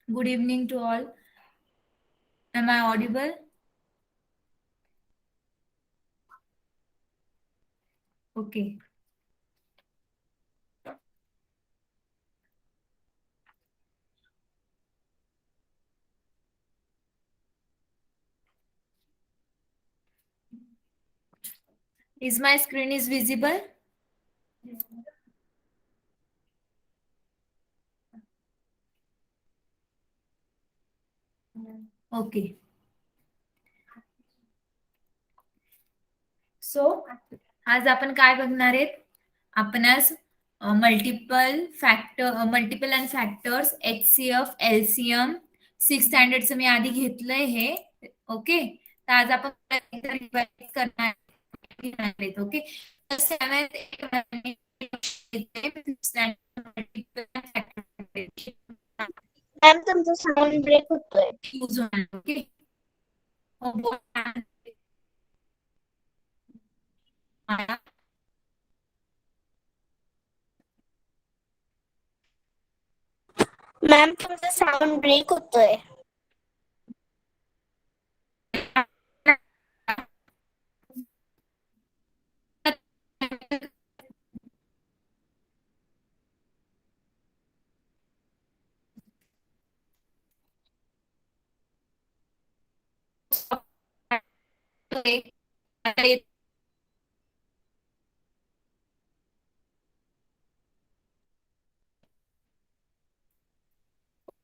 Good evening to all. Am I audible? Okay. Is my screen is visible? Okay. So आज आपण काय बघणार आहेत? आपण आज multiple and factors HCF LCM 6 स्टँडर्डचं मी आधी घेतलंय हे. ओके. तर आज आपण रिवाइज करणार आहेत. ओके. मॅम तुमचा साऊंड ब्रेक होतोय. यूज होणार. ओके. मॅम तुमचा साऊंड ब्रेक होतोय.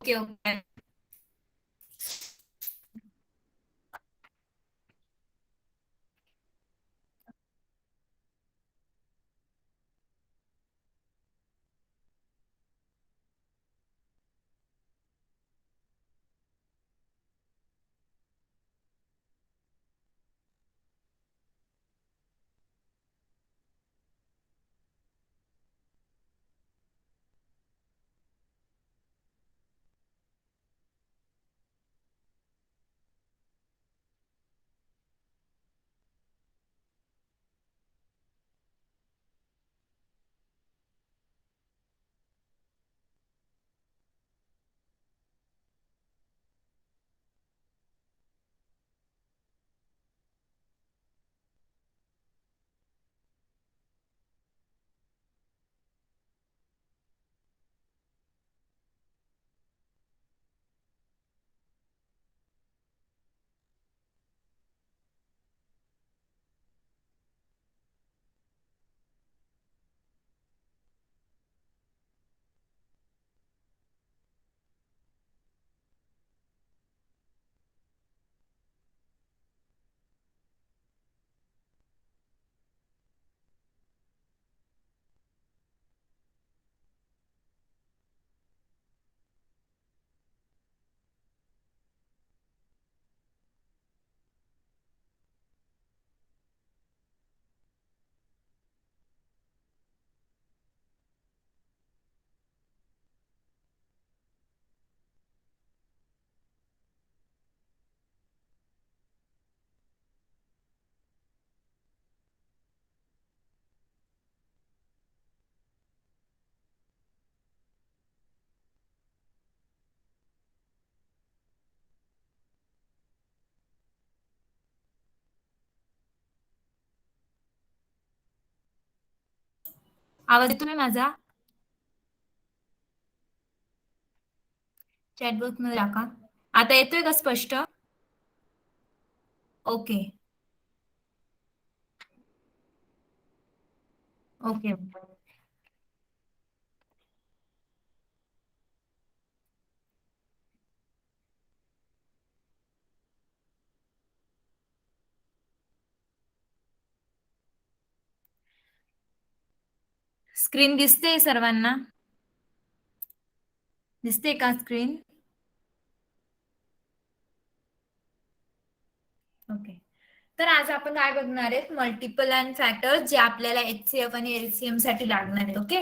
Okay okay. आवाज येतोय माझा? चॅटबॉक्स मध्ये टाका. आता येतोय का स्पष्ट? Okay okay. स्क्रीन दिसते सर्वांना? दिसते का स्क्रीन? ओके. तर आज आपण काय बघणार आहेत? मल्टिपल अँड फॅक्टर्स जे आपल्याला HCF आणि LCM साठी लागणार आहेत. ओके.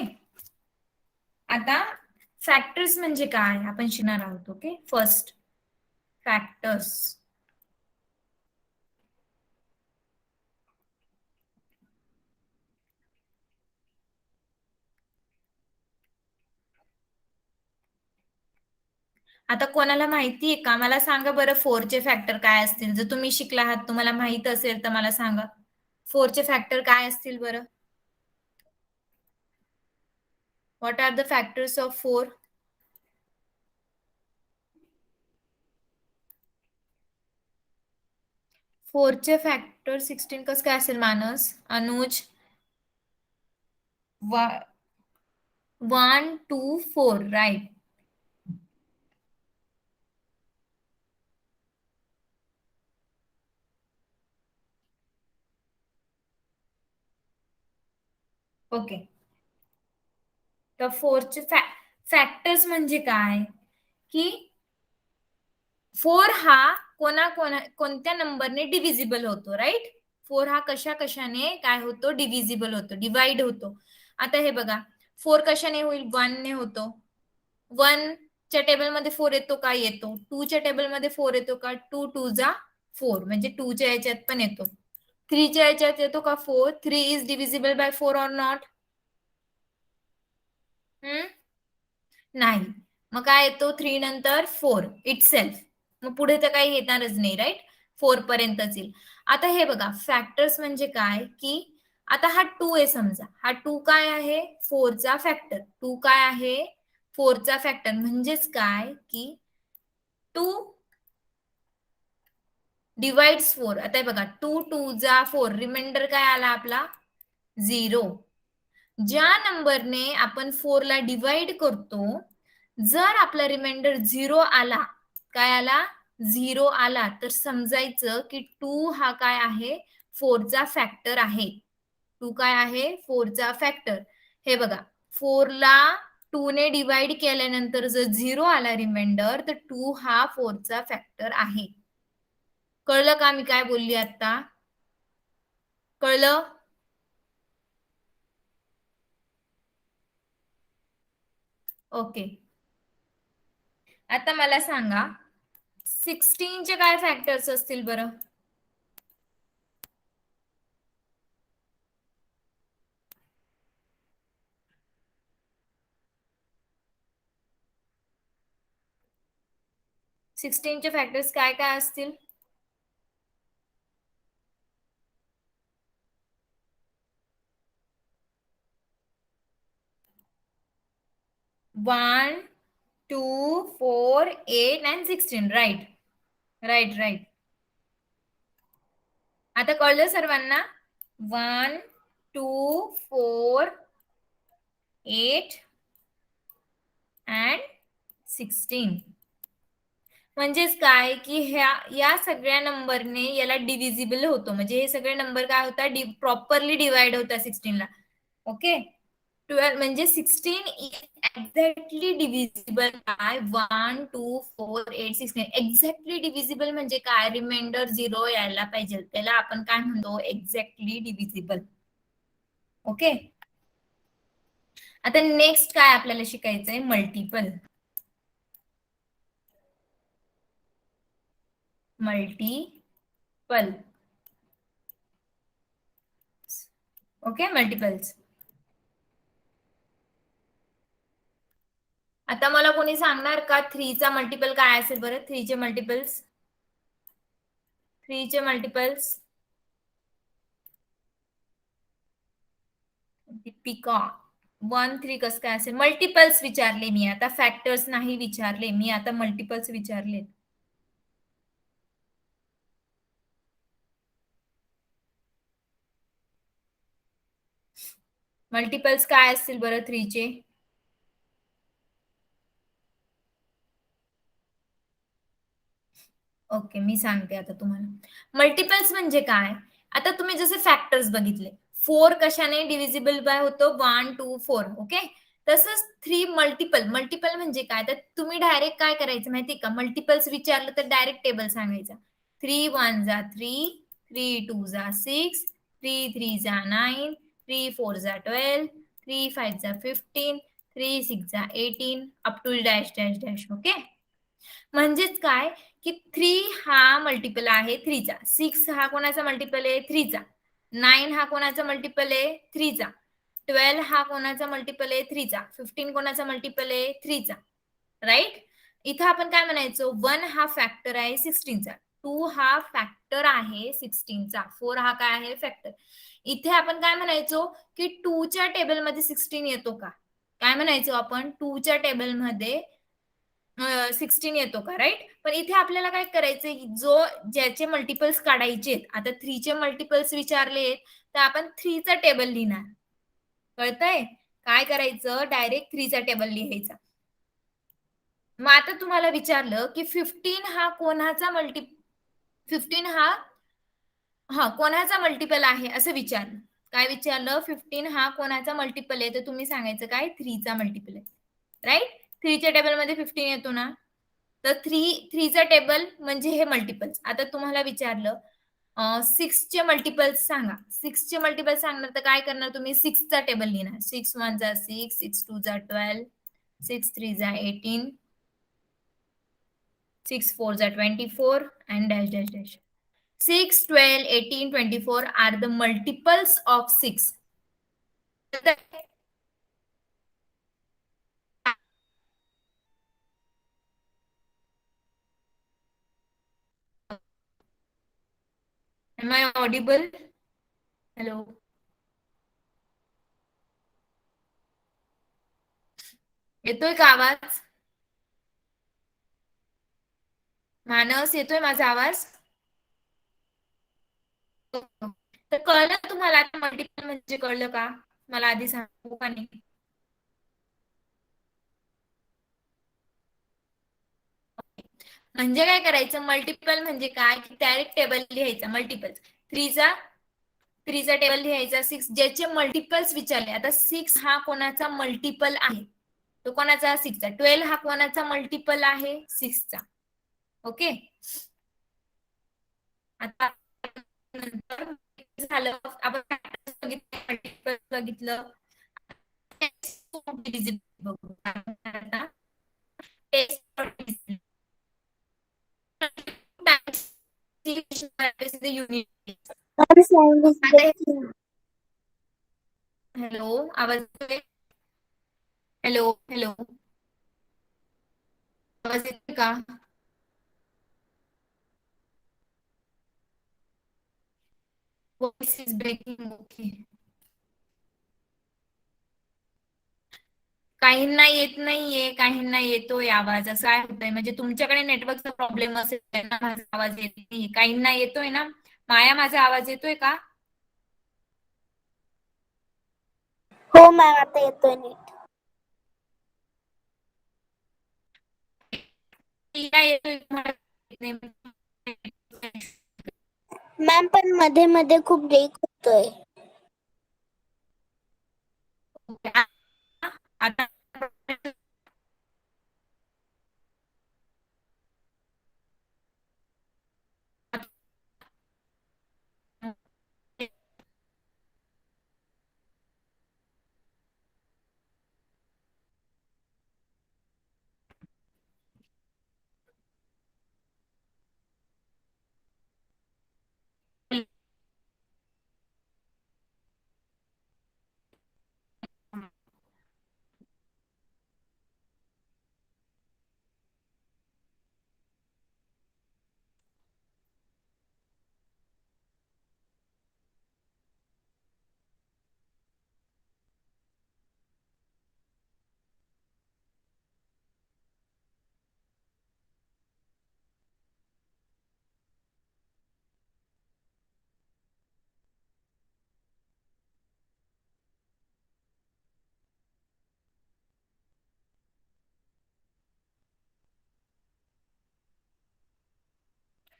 आता फॅक्टर्स म्हणजे काय आपण शिकणार आहोत. ओके. First factors. आता कोणाला माहिती आहे का? मला सांगा बरं, 4चे फॅक्टर काय असतील? जर तुम्ही शिकला आहात, तुम्हाला माहित असेल तर मला सांगा. 4चे फॅक्टर काय असतील बरं? What are the factors of 4? 4चे फॅक्टर 16 कसं काय असेल मानस? अनुज? 1, 2, 4, राईट. ओके. तर 4चे फॅक्टर्स म्हणजे काय? की 4 हा कोणत्या नंबरने डिव्हिजिबल होतो, राईट? 4 हा कशाने काय होतो? डिव्हिजिबल होतो, डिवाइड होतो. आता हे बघा, 4 कशाने होईल? 1 ने होतो. 1 च्या टेबलमध्ये 4 येतो का? येतो. 2 च्या टेबलमध्ये 4 येतो का? 2 2 जा 4, म्हणजे 2 च्या याच्यात पण येतो. 3 च्या याच्यात येतो का 4? 3 is divisible bye 4 or not? नाही. मग काय येतो? 3 नंतर 4 इटसेल्फ. मग पुढे तर काही येणारच नाही, राईट? 4 पर्यंतच येईल. आता हे बघा, फॅक्टर्स म्हणजे काय? की आता हा 2 आहे समजा. हा 2 काय आहे? 4चा फॅक्टर. 2 काय आहे? 4चा फॅक्टर. म्हणजेच काय? की 2 डिवाइड्स 4. आता हे बघा, 2 2 जा 4. रिमाइंडर काय आला आपला? 0. ज्या नंबरने आपण 4 ला डिवाइड करतो, जर आपला रिमाइंडर 0 आला, काय आला? 0 आला, तर समजायचं की 2 हा काय आहे? 4चा फॅक्टर आहे. 2 काय आहे? 4चा फॅक्टर. हे बघा, 4 ला 2 ने डिवाइड केल्यानंतर जर 0 आला रिमाइंडर, तर 2 हा 4चा फॅक्टर आहे. कळलं का मी काय बोलली आता? कळलं? ओके. आता मला सांगा, 16चे काय फॅक्टर्स असतील बरं? सिक्स्टीनचे फॅक्टर्स काय काय असतील? One, 2, 4, 8 and 16. Right, right, right. आता कळलं सर्वांना? 1, 2, 4, 8 and 16. म्हणजेच काय? की या सगळ्या नंबरने याला डिव्हिजिबल होतो. म्हणजे हे सगळे नंबर काय होतात? प्रॉपरली डिवाइड होतात 16ला. ओके. 12 म्हणजे 16 is exactly divisible by 1, 2, 4, 8, 16. Exactly divisible म्हणजे काय? रिमाइंडर 0 यायला पाहिजे. त्याला आपण काय म्हणतो? Exactly divisible. ओके. आता नेक्स्ट काय आपल्याला शिकायचंय? मल्टिपल. मल्टिपल. Okay, multiples. आता मला कोणी सांगणार का 3चा मल्टिपल काय असेल बरं? 3चे मल्टिपल्स. 3चे मल्टिपल्स. दीपिका, 1, 3 कसं काय असेल? मल्टिपल्स विचारले मी आता, फॅक्टर्स नाही विचारले मी आता, मल्टिपल्स विचारले. मल्टिपल्स काय असतील बरं 3चे? ओके, मी सांगते आता तुम्हाला. मल्टिपल्स म्हणजे काय? आता तुम्ही जसे फॅक्टर्स बघितले, 4 कशाने डिव्हिजिबल बाय होतो? 1, 2, 4. ओके. तसंच 3 मल्टिपल. मल्टिपल म्हणजे काय? तर तुम्ही डायरेक्ट काय करायचं माहिती का? मल्टिपल्स विचारलं तर डायरेक्ट टेबल सांगायचा. 3 1 जा 3, 3 2 जा 6, 3 3 जा 9, 3 4 जा 12, 3 5 जा 15, 3 6 जा 18, up to dash dash dash. Okay. म्हणजेच काय? की 3 हा मल्टिपल आहे 3चा. 6 हा कोणाचा मल्टिपल आहे? 3चा. 9 हा कोणाचा मल्टिपल आहे? 3चा. 12 हा कोणाचा मल्टिपल आहे? 3चा. 15 कोणाचा मल्टिपल आहे? 3चा. राईट? इथं आपण काय म्हणायचो, 1 हा फॅक्टर आहे 16चा, 2 हा फॅक्टर आहे 16चा, 4 हा काय आहे फॅक्टर. इथे आपण काय म्हणायचो की 2 च्या टेबलमध्ये 16 येतो का, काय म्हणायचो आपण, 2 च्या टेबलमध्ये 16 येतो का, राईट. पण इथे आपल्याला काय करायचंय, ज्याचे मल्टिपल्स काढायचे, आता 3 चे मल्टिपल्स विचारले तर आपण 3 चा टेबल लिहिणार. कळतंय, काय करायचं, डायरेक्ट 3 चा टेबल लिहायचा. मग आता तुम्हाला विचारलं की 15 हा कोणाचा 15 हा कोणाचा मल्टिपल आहे असं विचारलं. काय विचारलं, 15 हा कोणाचा मल्टिपल आहे, तर तुम्ही सांगायचं काय, 3 चा मल्टिपल आहे, राईट. 3 च्या टेबल मध्ये 15 येतो ना, तर 3 चा टेबल म्हणजे हे मल्टिपल्स. आता तुम्हाला विचारलं 6 चे मल्टिपल्स सांगा, 6 चे मल्टिपल सांगणार तर काय करणार तुम्ही, 6 चा टेबल लिहिणार. 6 1 जा 6, 6 2 जा 12, 6 3 जा 18, 6 4 जा 24 and dash dash dash. 6, 12, 18, 24 are the multiples of 6. Am I audible? Hello. येतोय का आवाज? मानस, येतोय माझा आवाज? तर कळलं तुम्हाला आता मल्टिपल म्हणजे कळलं का? मला आधी सांगू का नाही? म्हणजे काय करायचं, मल्टिपल म्हणजे काय, की डायरेक्ट टेबल लिहायचा मल्टिपल्स. 3चा टेबल लिहायचा, 6 ज्याचे मल्टिपल्स विचारले. आता 6 हा कोणाचा मल्टिपल आहे, तो कोणाचा, 6चा. 12 हा कोणाचा मल्टिपल आहे, 6चा. ओके. आता नंतर झालं, आपण मल्टिपल बघितलं, बघू आता. युनिट. Ma'am, sound is आता breaking. हॅलो, आवाज येतोय? हॅलो हॅलो, आवाज येतोय का? Voice is breaking. ओके. काहींना येत नाहीये, काहींना येतोय आवाज. असं काय होतंय, म्हणजे तुमच्याकडे नेटवर्कचा प्रॉब्लेम असेल ना, माझा आवाज येत नाही, काहींना येतोय ना. माया, माझा आवाज येतोय का? हो मॅम, आता येतोय नीट. तिला येतोय, तुम्हाला येत नाही. मॅम, पण मध्ये मध्ये खूप ब्रेक होतोय. आता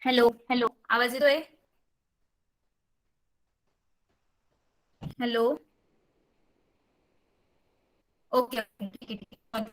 हॅलो हॅलो, आवाज येतोय? हॅलो. ओके ओके, ठीक आहे ठीक आहे.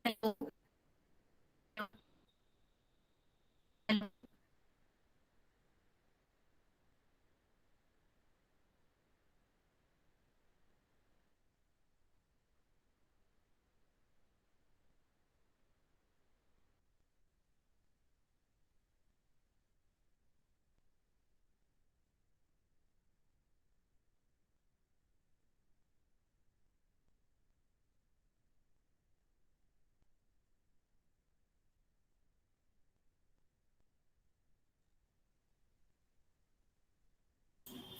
Hello hello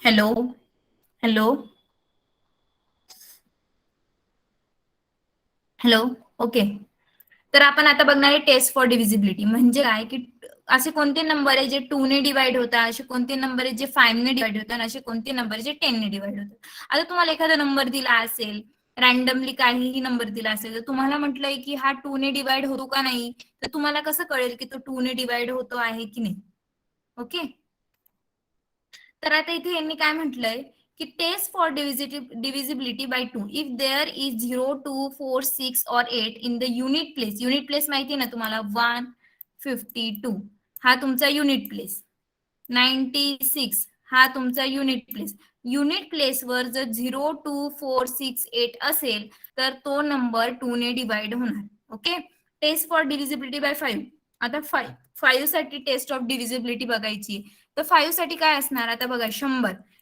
hello hello hello okay. तर आपण आता बघणार आहे टेस्ट फॉर डिव्हिजिबिलिटी म्हणजे काय की असे कोणते नंबर आहे जे 2 ने डिवाइड होतात, असे कोणते नंबर आहे जे 5 ने डिवाइड होतात, असे कोणते नंबर जे 10 ने डिवाइड होतात. आता तुम्हाला एखादा नंबर दिला असेल, रॅन्डमली काहीही नंबर दिला असेल, तर तुम्हाला म्हटलंय की हा 2 ने डिवाइड होतो का नाही, तर तुम्हाला कसं कळेल की तो 2 ने डिवाइड होतो आहे की नाही. ओके. तर आता इथे यांनी काय म्हटलंय की test for divisibility by 2 if there is 0, 2, 4, 6 और 8 इन द युनिट प्लेस माहिती ना तुम्हाला 152 हा तुमचा युनिट प्लेस, 96 हा तुमचा युनिट प्लेस. युनिट प्लेसवर जर 0, 2, 4, 6, 8 असेल तर तो नंबर 2 ने डिवाइड होणार. Okay. Test for divisibility by 5. आता 5 साठी टेस्ट ऑफ डिव्हिजिबिलिटी बघायची. तर 5 साठी काय असणार आता बघा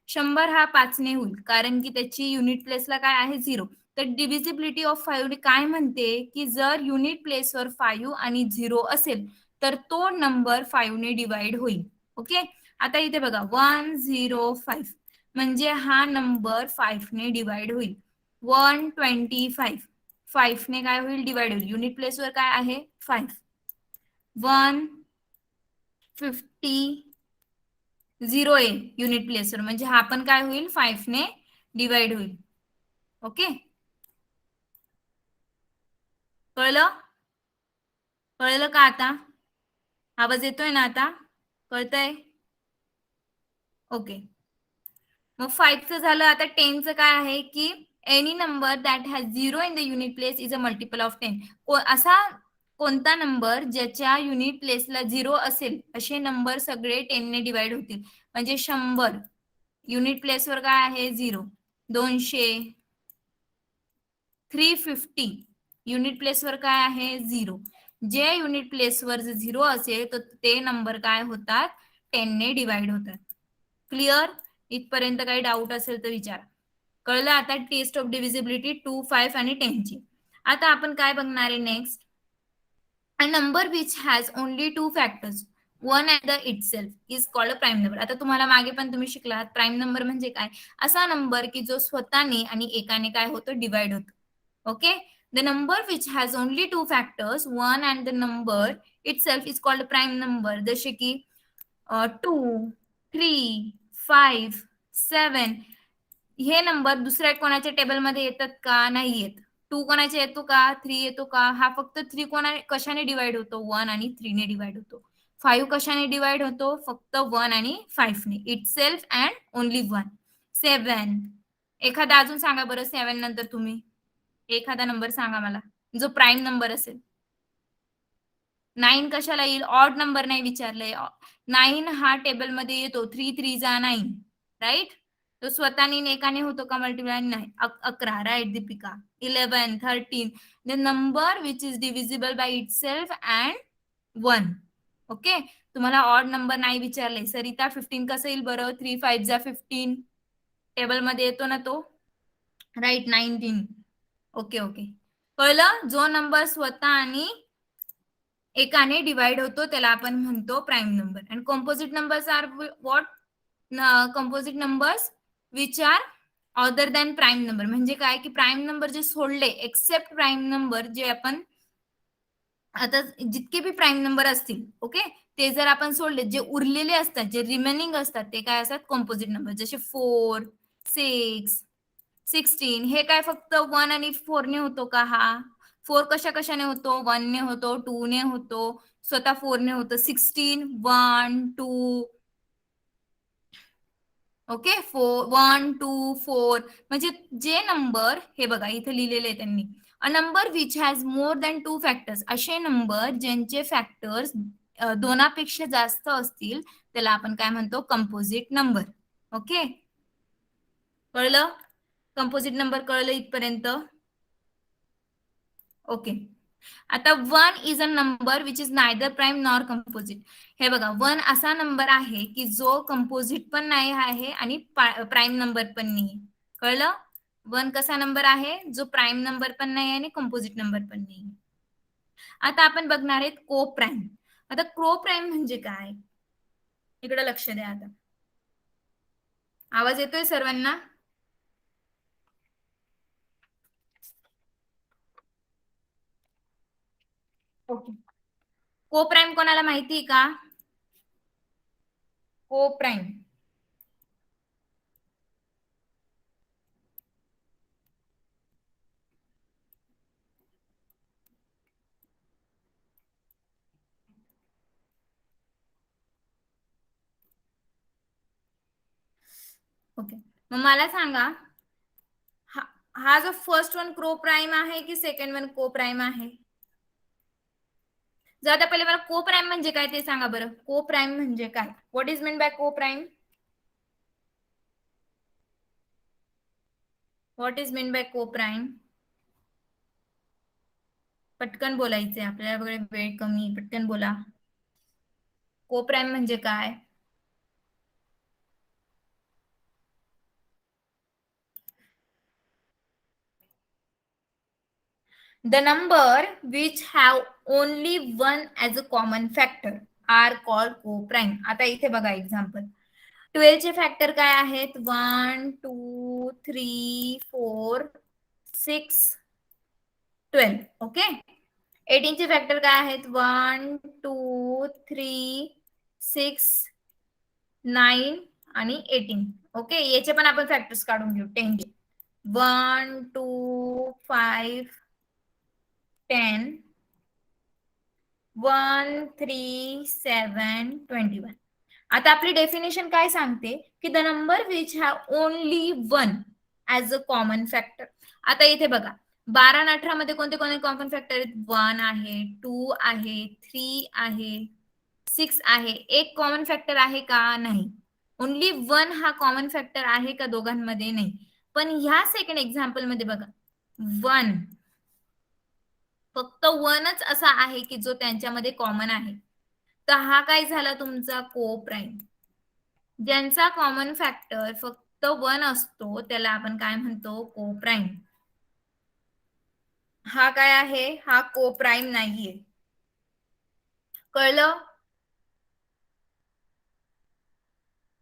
100 हा 5 ने होईल कारण की त्याची युनिट प्लेसला काय आहे 0. तर डिव्हिजिबिलिटी ऑफ 5 काय म्हणते की जर युनिट प्लेसवर 5 आणि 0 असेल तर तो नंबर 5 ने डिवाइड होईल. ओके. आता इथे बघा 105 म्हणजे हा नंबर 5 ने डिवाइड होईल. 125 5 ने काय होईल डिवाइड होईल. युनिट प्लेसवर काय आहे 5. 150 0 आहे युनिट प्लेसवर म्हणजे हा पण काय होईल 5 ने डिवाइड होईल. ओके. कळलं कळलं का आता? आवाज येतोय ना आता? कळतंय? ओके. मग 5चं झालं. आता 10चं काय आहे की any number that has 0 in the unit place is a multiple of 10. असा कोणता नंबर ज्याच्या युनिट प्लेसला 0 असेल असे नंबर सगळे 10 ने डिवाइड होतील. म्हणजे 100 युनिट प्लेसवर काय आहे 0, 200, 350 युनिट प्लेसवर काय आहे 0. जे युनिट प्लेसवर जर 0 असेल तर ते नंबर काय होतात 10 ने डिवाइड होतात. क्लिअर? इथपर्यंत काही डाऊट असेल तर विचारा. कळलं आता टेस्ट ऑफ डिव्हिजिबिलिटी 2, 5 आणि 10 ची. आता आपण काय बघणार आहे next. A number which has only 2 factors one and the itself is called a prime number. आता तुम्हाला मागे पण तुम्ही शिकलात प्राईम नंबर म्हणजे काय. असा नंबर की जो स्वतःने आणि एकाने काय होतो डिवाइड होतो. Okay. The number which has only 2 factors one and the number itself is called prime number. जसे की 2, 3, 5, 7 हे नंबर दुसऱ्या कोणाच्या टेबलमध्ये येतात का नाही येत. 2 कोणाचे येतो का 3 येतो का. हा फक्त 3 कशाने डिवाइड होतो 1 आणि 3 ने डिवाइड होतो. 5 कशाने डिवाइड होतो फक्त 1 आणि 5 ने. It self and only 1. 7 एखादा अजून सांगा बरं 7 नंतर तुम्ही एखादा नंबर सांगा मला जो प्राईम नंबर असेल. 9 कशाला येईल ऑड नंबर नाही विचारलंय. 9 हा टेबलमध्ये येतो 3 3 जा 9 राईट. तो स्वतःने एकाने होतो का मल्टिप्लाय नाही. 11 right Deepika. 11, 13 the number which is divisible by itself and 1. Okay. तुम्हाला ऑड नंबर नाही विचारले. सरिता 15 कसं येईल बरं 3 5 जा 15 टेबलमध्ये येतो ना तो राईट 19. Okay okay. कळलं. जो नंबर स्वतः आणि एकाने डिवाइड होतो त्याला आपण म्हणतो prime number. And composite numbers are what. Composite numbers which are other than prime number म्हणजे काय की प्राईम नंबर जे सोडले एक्सेप्ट प्राईम नंबर जे आपण आता जितके बी प्राईम नंबर असतील ओके ते जर आपण सोडले जे उरलेले असतात जे रिमेनिंग असतात ते काय असतात कॉम्पोजिट नंबर. जसे 4, 6, 16 हे काय फक्त 1 आणि 4 ने होतो का. हा 4 कशाने होतो 1 ने होतो 2 ने होतो स्वतः 4 ने होतो. 16 1 2 ओके 1 2 4 म्हणजे जे नंबर हे बघा इथे लिहिलेले आहे त्यांनी a number which has more than 2 factors असे नंबर ज्यांचे फॅक्टर्स दोनापेक्षा जास्त असतील त्याला आपण काय म्हणतो कंपोजिट नंबर. ओके कळलं कंपोजिट नंबर कळलं इथपर्यंत. ओके आता 1 is a number which is neither prime nor composite. हे बघा 1 असा नंबर आहे की जो कंपोजिट पण नाही आहे आणि प्राईम नंबर पण नाही. कळलं 1 कसा नंबर आहे जो प्राईम नंबर पण नाही आणि कंपोजिट नंबर पण नाही. आता आपण बघणार आहेत को प्राईम. आता को प्राईम म्हणजे काय इकडे लक्ष द्या. आता आवाज येतोय सर्वांना. ओके को प्राईम कोणाला माहिती आहे का. को प्राईम ओके मग मला सांगा हा जो फर्स्ट वन को प्राईम आहे की सेकंड वन को प्राईम आहे. जर आता पहिले मला को प्राईम म्हणजे काय ते सांगा बरं. को प्राईम म्हणजे काय व्हॉट इज मीन बाय को prime. What is mean by को प्राईम. पटकन बोलायचंय आपल्याला वेळ कमी पटकन बोला. को प्राईम म्हणजे काय. The number which have only one as a common factor are called co-prime. आता इथे बघा एक्झाम्पल 12 चे फॅक्टर काय आहेत 1 2 3 4 6 12. ओके 18 चे फॅक्टर काय आहेत 1 2 3 6 9 आणि 18. ओके याचे पण आपण फॅक्टर्स काढून घेऊ 10 चे 1 2 5 10 1 3 7 21. आता आपली डेफिनेशन काय सांगते की the number which have only one as a common factor. आता इथे बघा 12 आणि 18 मध्ये कोणते कोणते कॉमन फॅक्टर आहेत 1 आहे 2 आहे 3 आहे 6 आहे. एक कॉमन फॅक्टर आहे का नाही. ओनली 1 हा कॉमन फॅक्टर आहे का दोघांमध्ये नाही. पण ह्या सेकंड एक्झाम्पल मध्ये बघा 1 फक्त 1च असा आहे की जो त्यांच्यामध्ये कॉमन आहे. तर हा काय झाला तुमचा को प्राईम. ज्यांचा कॉमन फॅक्टर फक्त 1 असतो त्याला आपण काय म्हणतो को प्राईम. हा काय आहे हा को प्राईम नाहीये. कळलं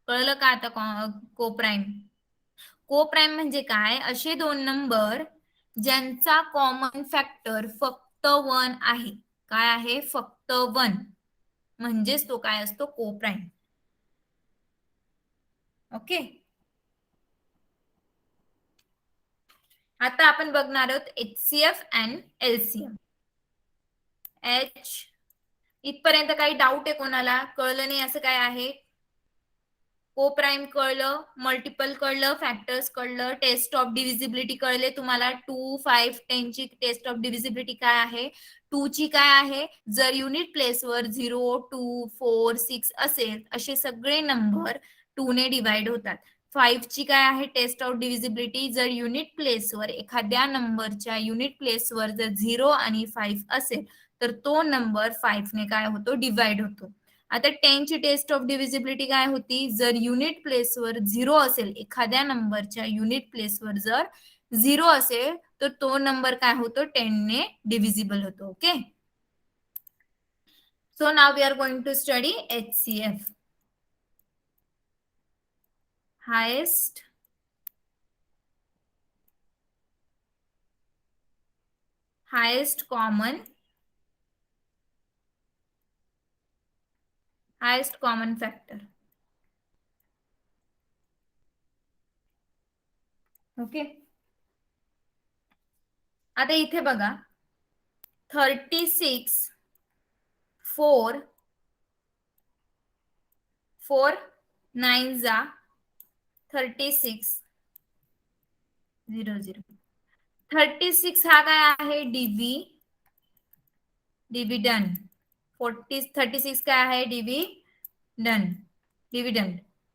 कळलं का आता को प्राईम. को प्राईम म्हणजे काय असे दोन नंबर ज्यांचा कॉमन फॅक्टर फक्त 1 आहे. काय आहे फक्त 1 म्हणजेच तो काय असतो को प्राईम. ओके आता आपण बघणार आहोत HCF अँड LCM. इथपर्यंत काही डाऊट आहे कोणाला कळलं नाही असं काय आहे. को प्राईम कळलं मल्टिपल कळलं फॅक्टर्स कळलं टेस्ट ऑफ डिव्हिजिबिलिटी कळले तुम्हाला 2 5 10 ची टेस्ट ऑफ डिव्हिजिबिलिटी काय आहे 2 ची काय आहे जर युनिट प्लेसवर 0 2 4 6 असेल असे सगळे नंबर 2 ने डिवाइड होतात. 5 ची काय आहे टेस्ट ऑफ डिव्हिजिबिलिटी जर युनिट प्लेसवर एखाद्या नंबरच्या युनिट प्लेसवर जर 0 आणि 5 असेल तर तो नंबर 5 ने काय होतो डिवाइड होतो. आता 10 ची टेस्ट ऑफ डिव्हिजिबिलिटी काय होती जर युनिट प्लेसवर 0 असेल एखाद्या नंबरच्या युनिट प्लेसवर जर 0 असेल तर तो नंबर काय होतो 10 ने डिव्हिजिबल होतो. Okay so now we are going to study HCF. Highest common factor. Okay आता इथे बघा 36 4 4 9 जा 36 0 0. 36 हा काय आहे डिव्हिडंड. 36 काय आहे डिव्हिडंड.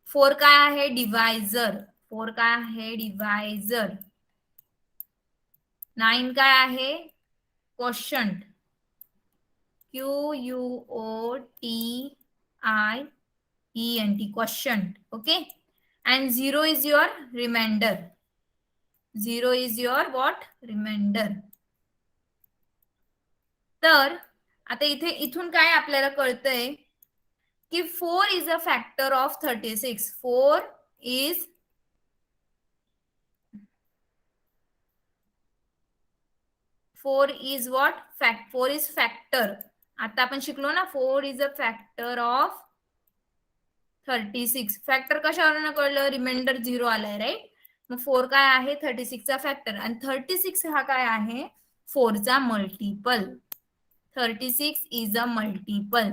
4 काय आहे डिवायझर. 4 काय आहे डिवायझर. 9 काय आहे quotient. QUOTIENT quotient. Okay. And 0 is your remainder. 0 is your what? Remainder. तर आता इथून काय आपल्याला कळतंय की 4 is a factor of 36. 4 is what? 4 is factor. आता आपण शिकलो ना 4 is a factor of 36. Factor कशावरून कळलं रिमाइंडर 0 आलाय राईट. मग 4 काय आहे 36 चा फॅक्टर आणि 36 हा काय आहे 4 चा मल्टिपल. 36 is a multiple.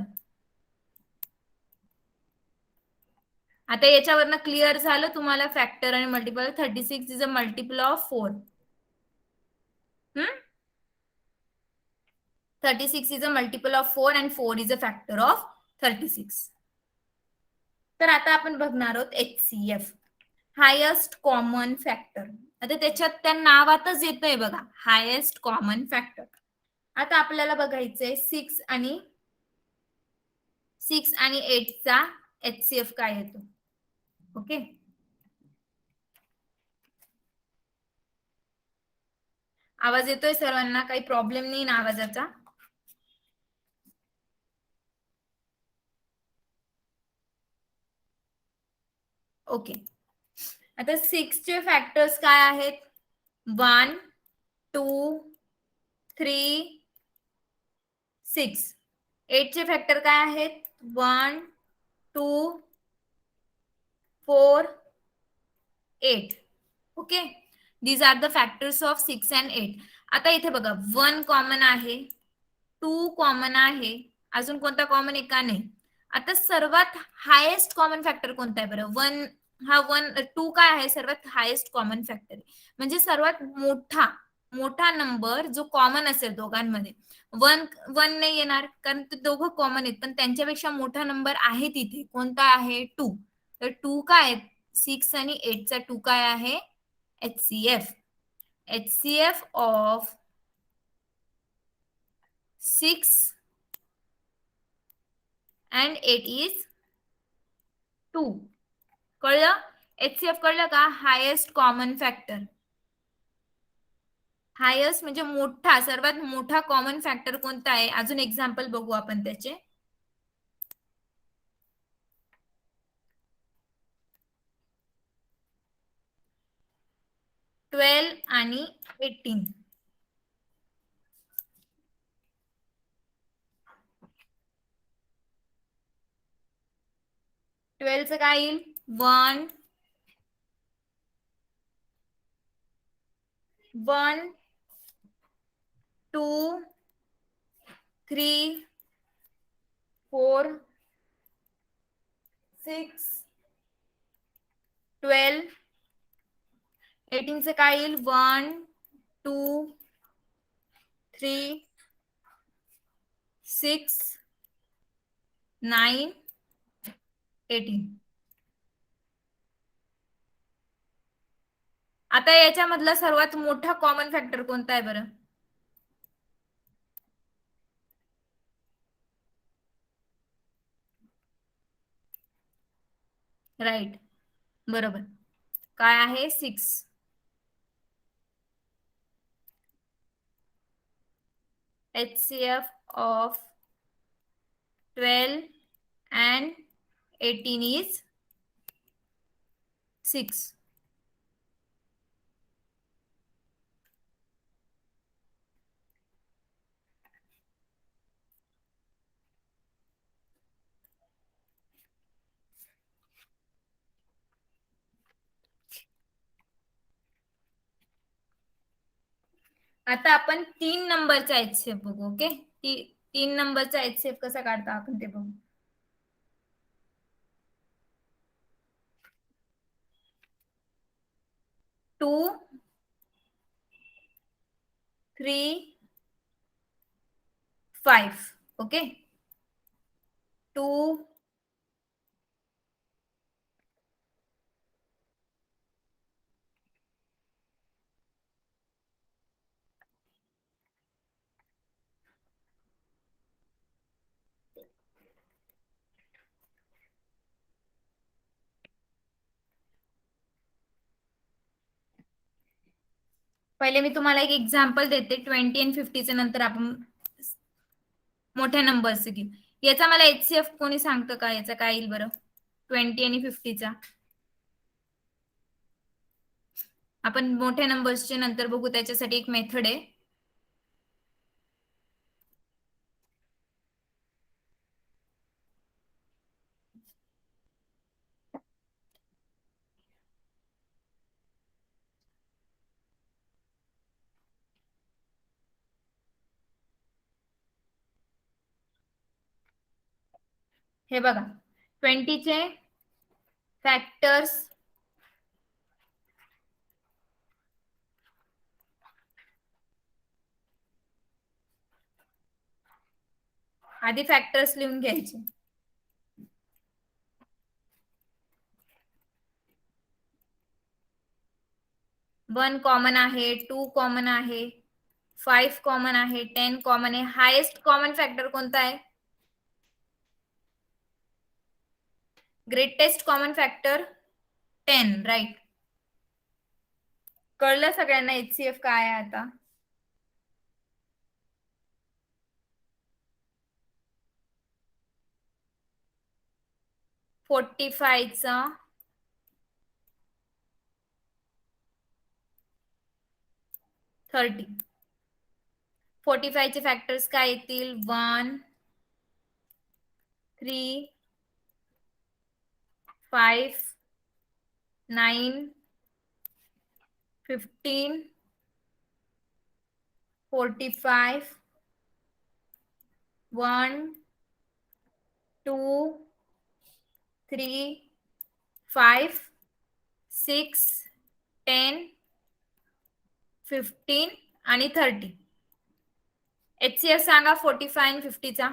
आता याच्यावरनं क्लिअर झालं तुम्हाला फॅक्टर आणि multiple. 36 is a multiple of 4. 36 is a multiple of 4 and 4 is a factor of 36. तर आता आपण बघणार आहोत HCF, हायेस्ट कॉमन फॅक्टर. आता त्याच्यात त्या नावातच येतंय बघा हायेस्ट कॉमन फॅक्टर. आता आपल्याला बघायचंय 6 आणि 8 चा HCF काय येतो. ओके. आवाज येतोय सर्वांना? काही प्रॉब्लेम नाही ना आवाजाचा? ओके. आता 6 चे फॅक्टर्स काय आहेत 1 2 3 6. 8 चे फॅक्टर काय आहेत 1 2 4 8. Okay. These are the factors of 6 and 8. आता इथे बघा 1 कॉमन आहे 2 कॉमन आहे अजून कोणता कॉमन आहे का नाही. आता सर्वात हायेस्ट कॉमन फॅक्टर कोणता आहे बरं 1 हा 2 काय आहे सर्वात हायेस्ट कॉमन फॅक्टर म्हणजे सर्वात मोठा नंबर जो कॉमन असेल दोघांमध्ये. 1 नाही येणार कारण ते दोघं कॉमन आहेत पण त्यांच्यापेक्षा मोठा नंबर आहे तिथे कोणता आहे 2. तर 2 काय 6 आणि 8 चा 2 काय आहे HCF ऑफ 6 and 8 is 2. कळलं HCF कळलं का हायेस्ट कॉमन फॅक्टर. हायेस्ट म्हणजे सर्वात मोठा कॉमन फॅक्टर कोणता आहे अजून एक्झाम्पल बघू आपण त्याचे. ट्वेल्व आणि 18. 12 चं काय येईल 1 2 3 4 6 12. 18 चं काय येईल 1 2 3 6 9 18. आता याच्यामधला सर्वात मोठा कॉमन फॅक्टर कोणता आहे बरं राईट बरोबर काय आहे 6. HCF of 12 and 18 is 6. आता आपण 3 नंबरचा HCF बघू. ओके 3 नंबरचा HCF कसा काढता आपण ते बघू. 2, 3, 5. ओके, 2, पहिले मी तुम्हाला एक एक्झाम्पल देते 20 आणि 50च्या नंतर आपण मोठ्या नंबर्स घेऊ. याचा मला HCF कोणी सांगतं का? याचा काय येईल बरं 20 आणि 50चा? आपण मोठ्या नंबर्सचे नंतर बघू, त्याच्यासाठी एक मेथड आहे. हे बघा 20चे फॅक्टर्स आधी फॅक्टर्स लिहून घ्यायचे. 1 कॉमन आहे, 2 कॉमन आहे, 5 कॉमन आहे, 10 कॉमन आहे. हायेस्ट कॉमन फॅक्टर कोणता आहे? Greatest common factor 10, right. कळलं सगळ्यांना HCF काय आहे आता? फोर्टी फायचा 30. 45 चे फॅक्टर्स काय येतील? 1, 3, 5, 9, 15, 45, 1, 2, 3, 5, 6, 10, 15 आणि 30. HCF सांगा 45 आणि 50चा.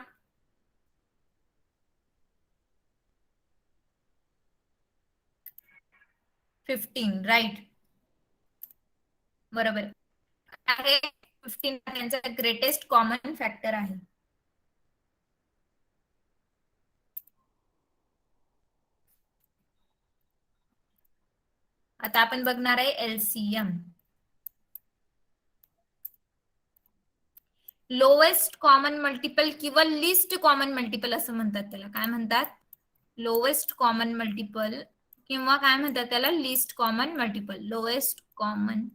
15, राईट, बरोबर आहे. 15 त्यांचा ग्रेटेस्ट कॉमन फॅक्टर आहे. आता आपण बघणार आहे LCM, लोएस्ट कॉमन मल्टिपल किंवा लिस्ट कॉमन मल्टिपल असं म्हणतात त्याला. काय म्हणतात? लोएस्ट कॉमन मल्टिपल किंवा काय म्हणतात त्याला? Least common multiple. Lowest common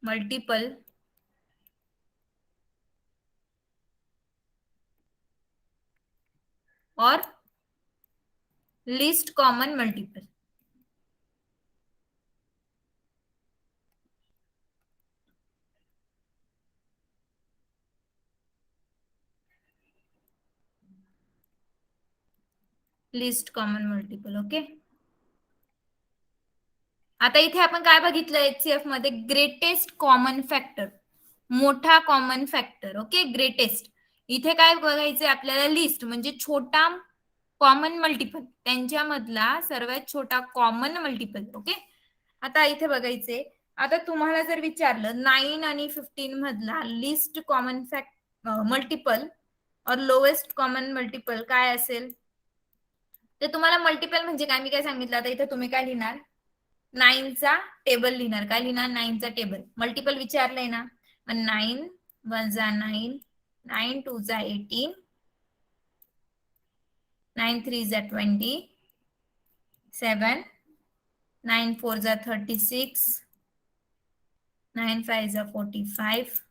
multiple और least common multiple. Least common multiple. Okay, आता इथे आपण काय बघितलं HCF मध्ये? ग्रेटेस्ट कॉमन फॅक्टर, मोठा कॉमन फॅक्टर. Okay, greatest. इथे काय बघायचंय आपल्याला? लिस्ट म्हणजे छोटा कॉमन मल्टिपल, त्यांच्यामधला सर्वात छोटा कॉमन मल्टिपल. ओके, आता इथे बघायचे. आता तुम्हाला जर विचारलं 9 आणि 15 मधला लिस्ट कॉमन मल्टिपल और लोएस्ट कॉमन मल्टिपल काय असेल? ते तुम्हाला मल्टिपल म्हणजे काय मी काय सांगितलं. आता इथे तुम्ही काय लिहिणार? 9चा टेबल लिहिणार. काय लिहिणार? 9चा टेबल. मल्टिपल विचारलंय ना, मग 9 1 जा 9, 9 2 जा 18, 9 3 जा 20, 7, 9 4 जा 36, 9 5 जा 45,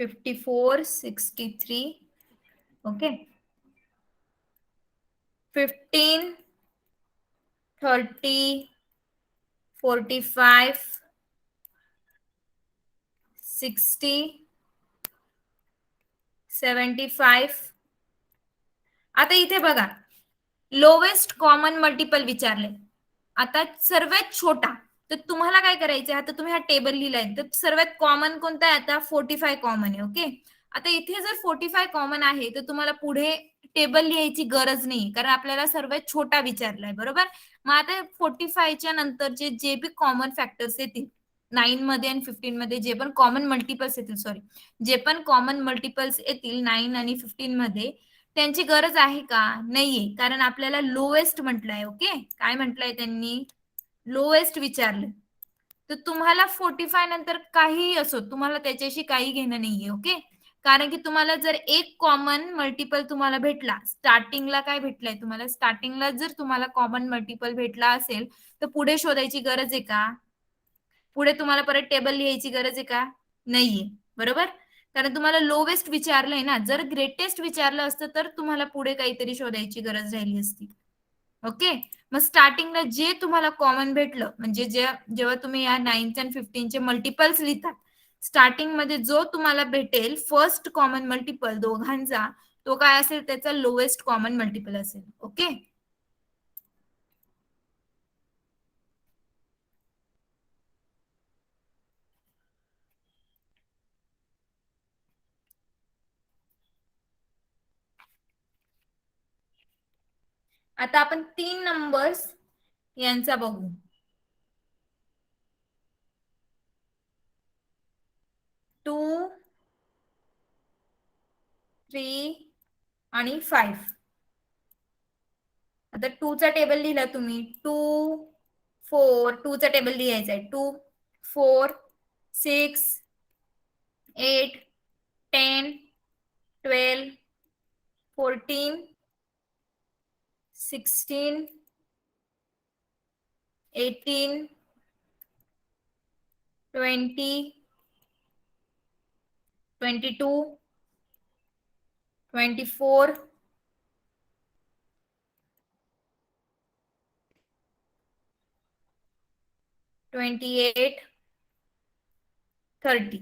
54, 63. ओके, 15, 30, 45, 60, 75. आता इथे बघा, लोवेस्ट कॉमन मल्टिपल विचारले. आता सर्वात छोटा, तर तुम्हाला काय करायचं, आता तुम्ही हा टेबल लिहिलाय, तर सर्वात कॉमन कोणता आहे, आता 45 कॉमन आहे. ओके, आता इथे जर 45 कॉमन आहे, तर तुम्हाला पुढे टेबल लिहायची गरज नाही, कारण आपल्याला सर्वात छोटा विचारलाय. बरोबर, मग आता 45 च्या नंतरचे जे बी कॉमन फॅक्टर्स येतील 9 मध्ये आणि 15 मध्ये, जे पण कॉमन मल्टिपल्स येतील, सॉरी, जे पण कॉमन मल्टिपल्स येतील 9 आणि 15 मध्ये, त्यांची गरज आहे का, नाहीये, कारण आपल्याला लोएस्ट म्हटलंय. ओके, काय म्हटलंय त्यांनी, लोएस्ट विचारलं. तर तुम्हाला 45 नंतर काहीही असो, तुम्हाला त्याच्याशी काही घेणं नाहीये. ओके, कारण की तुम्हाला जर एक कॉमन मल्टिपल तुम्हाला भेटला, स्टार्टिंगला काय भेटलंय तुम्हाला, स्टार्टिंगला जर तुम्हाला कॉमन मल्टिपल भेटला असेल, तर पुढे शोधायची गरज आहे का, पुढे तुम्हाला परत टेबल लिहायची गरज आहे का, नाहीये. बरोबर, कारण तुम्हाला लोवेस्ट विचारलंय ना, जर ग्रेटेस्ट विचारलं असतं तर तुम्हाला पुढे काहीतरी शोधायची गरज राहिली असती. ओके, मग स्टार्टिंगला जे तुम्हाला कॉमन भेटलं, म्हणजे जेव्हा तुम्ही या 9 आणि 15 चे मल्टिपल्स लिहितात, स्टार्टिंग मध्ये जो तुम्हाला भेटेल फर्स्ट कॉमन मल्टिपल दोघांचा, तो काय असेल, त्याचा लोएस्ट कॉमन मल्टिपल असेल. ओके, आता आपण 3 नंबर्स यांचा बघू. 2, 3 आणि 5. आता 2 चा टेबल लिहिला तुम्ही, 2 4, 2 चा टेबल लिहायचा आहे, 2 4 6 8 10 12 14 16 18 20 22 24 28 30.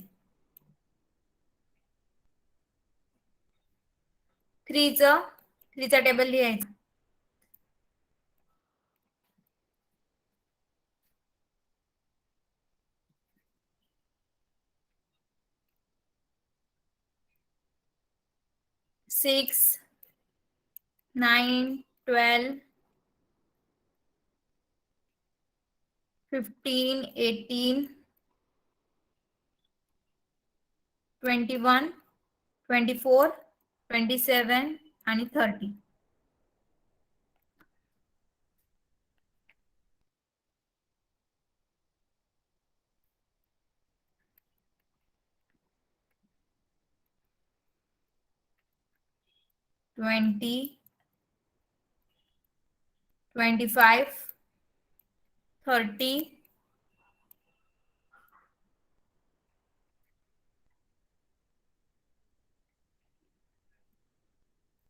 3 चा टेबल लिहायचा, 6 9 12 15 18 21 24 27 आणि 30. ट्वेंटी 25 30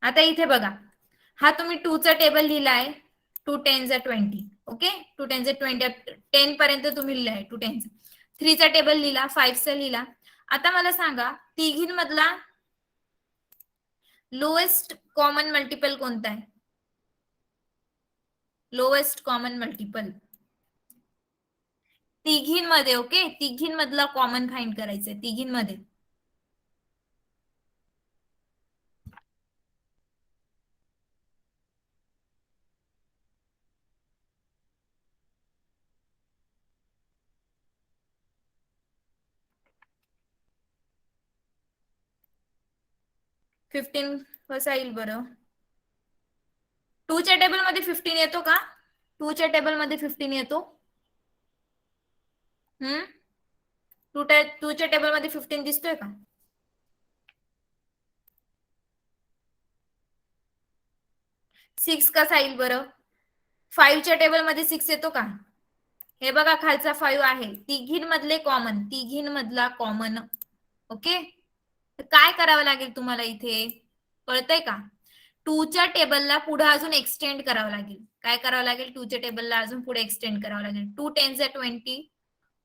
आता इथे बघा, हा तुम्ही 2 चा टेबल लिहिलाय, 2 10 जा 20. ओके, 2 10 जा 20, 10 पर्यंत तुम्ही लिहिलाय 2 10. 3 चा टेबल लिहिला, 5 चा लिहिला. आता मला सांगा, तिघींमधला लोएस्ट कॉमन मल्टिपल कोणता आहे, लोएस्ट कॉमन मल्टिपल तिघींमध्ये. ओके, तिघींमधला कॉमन फाइंड करायचंय, तिघींमध्ये. फिफ्टीन कसा येईल बरं, 2 च्या टेबल मध्ये 15 येतो का, 2 च्या टेबल मध्ये 15 येतो, 2 च्या टेबल मध्ये 15 दिसतोय का, 6 कसा येईल बरं, 5 च्या टेबल मध्ये 6 येतो का, हे बघा खालचा 5 आहे, तिघींमधले कॉमन, तिघींमधला कॉमन. ओके, काय करावं लागेल तुम्हाला इथे, कळतंय का, 2 च्या टेबलला पुढे अजून एक्सटेंड करावं लागेल. काय करावं लागेल, 2 च्या टेबलला अजून पुढे एक्सटेंड करावं लागेल. 2 10 जा 20,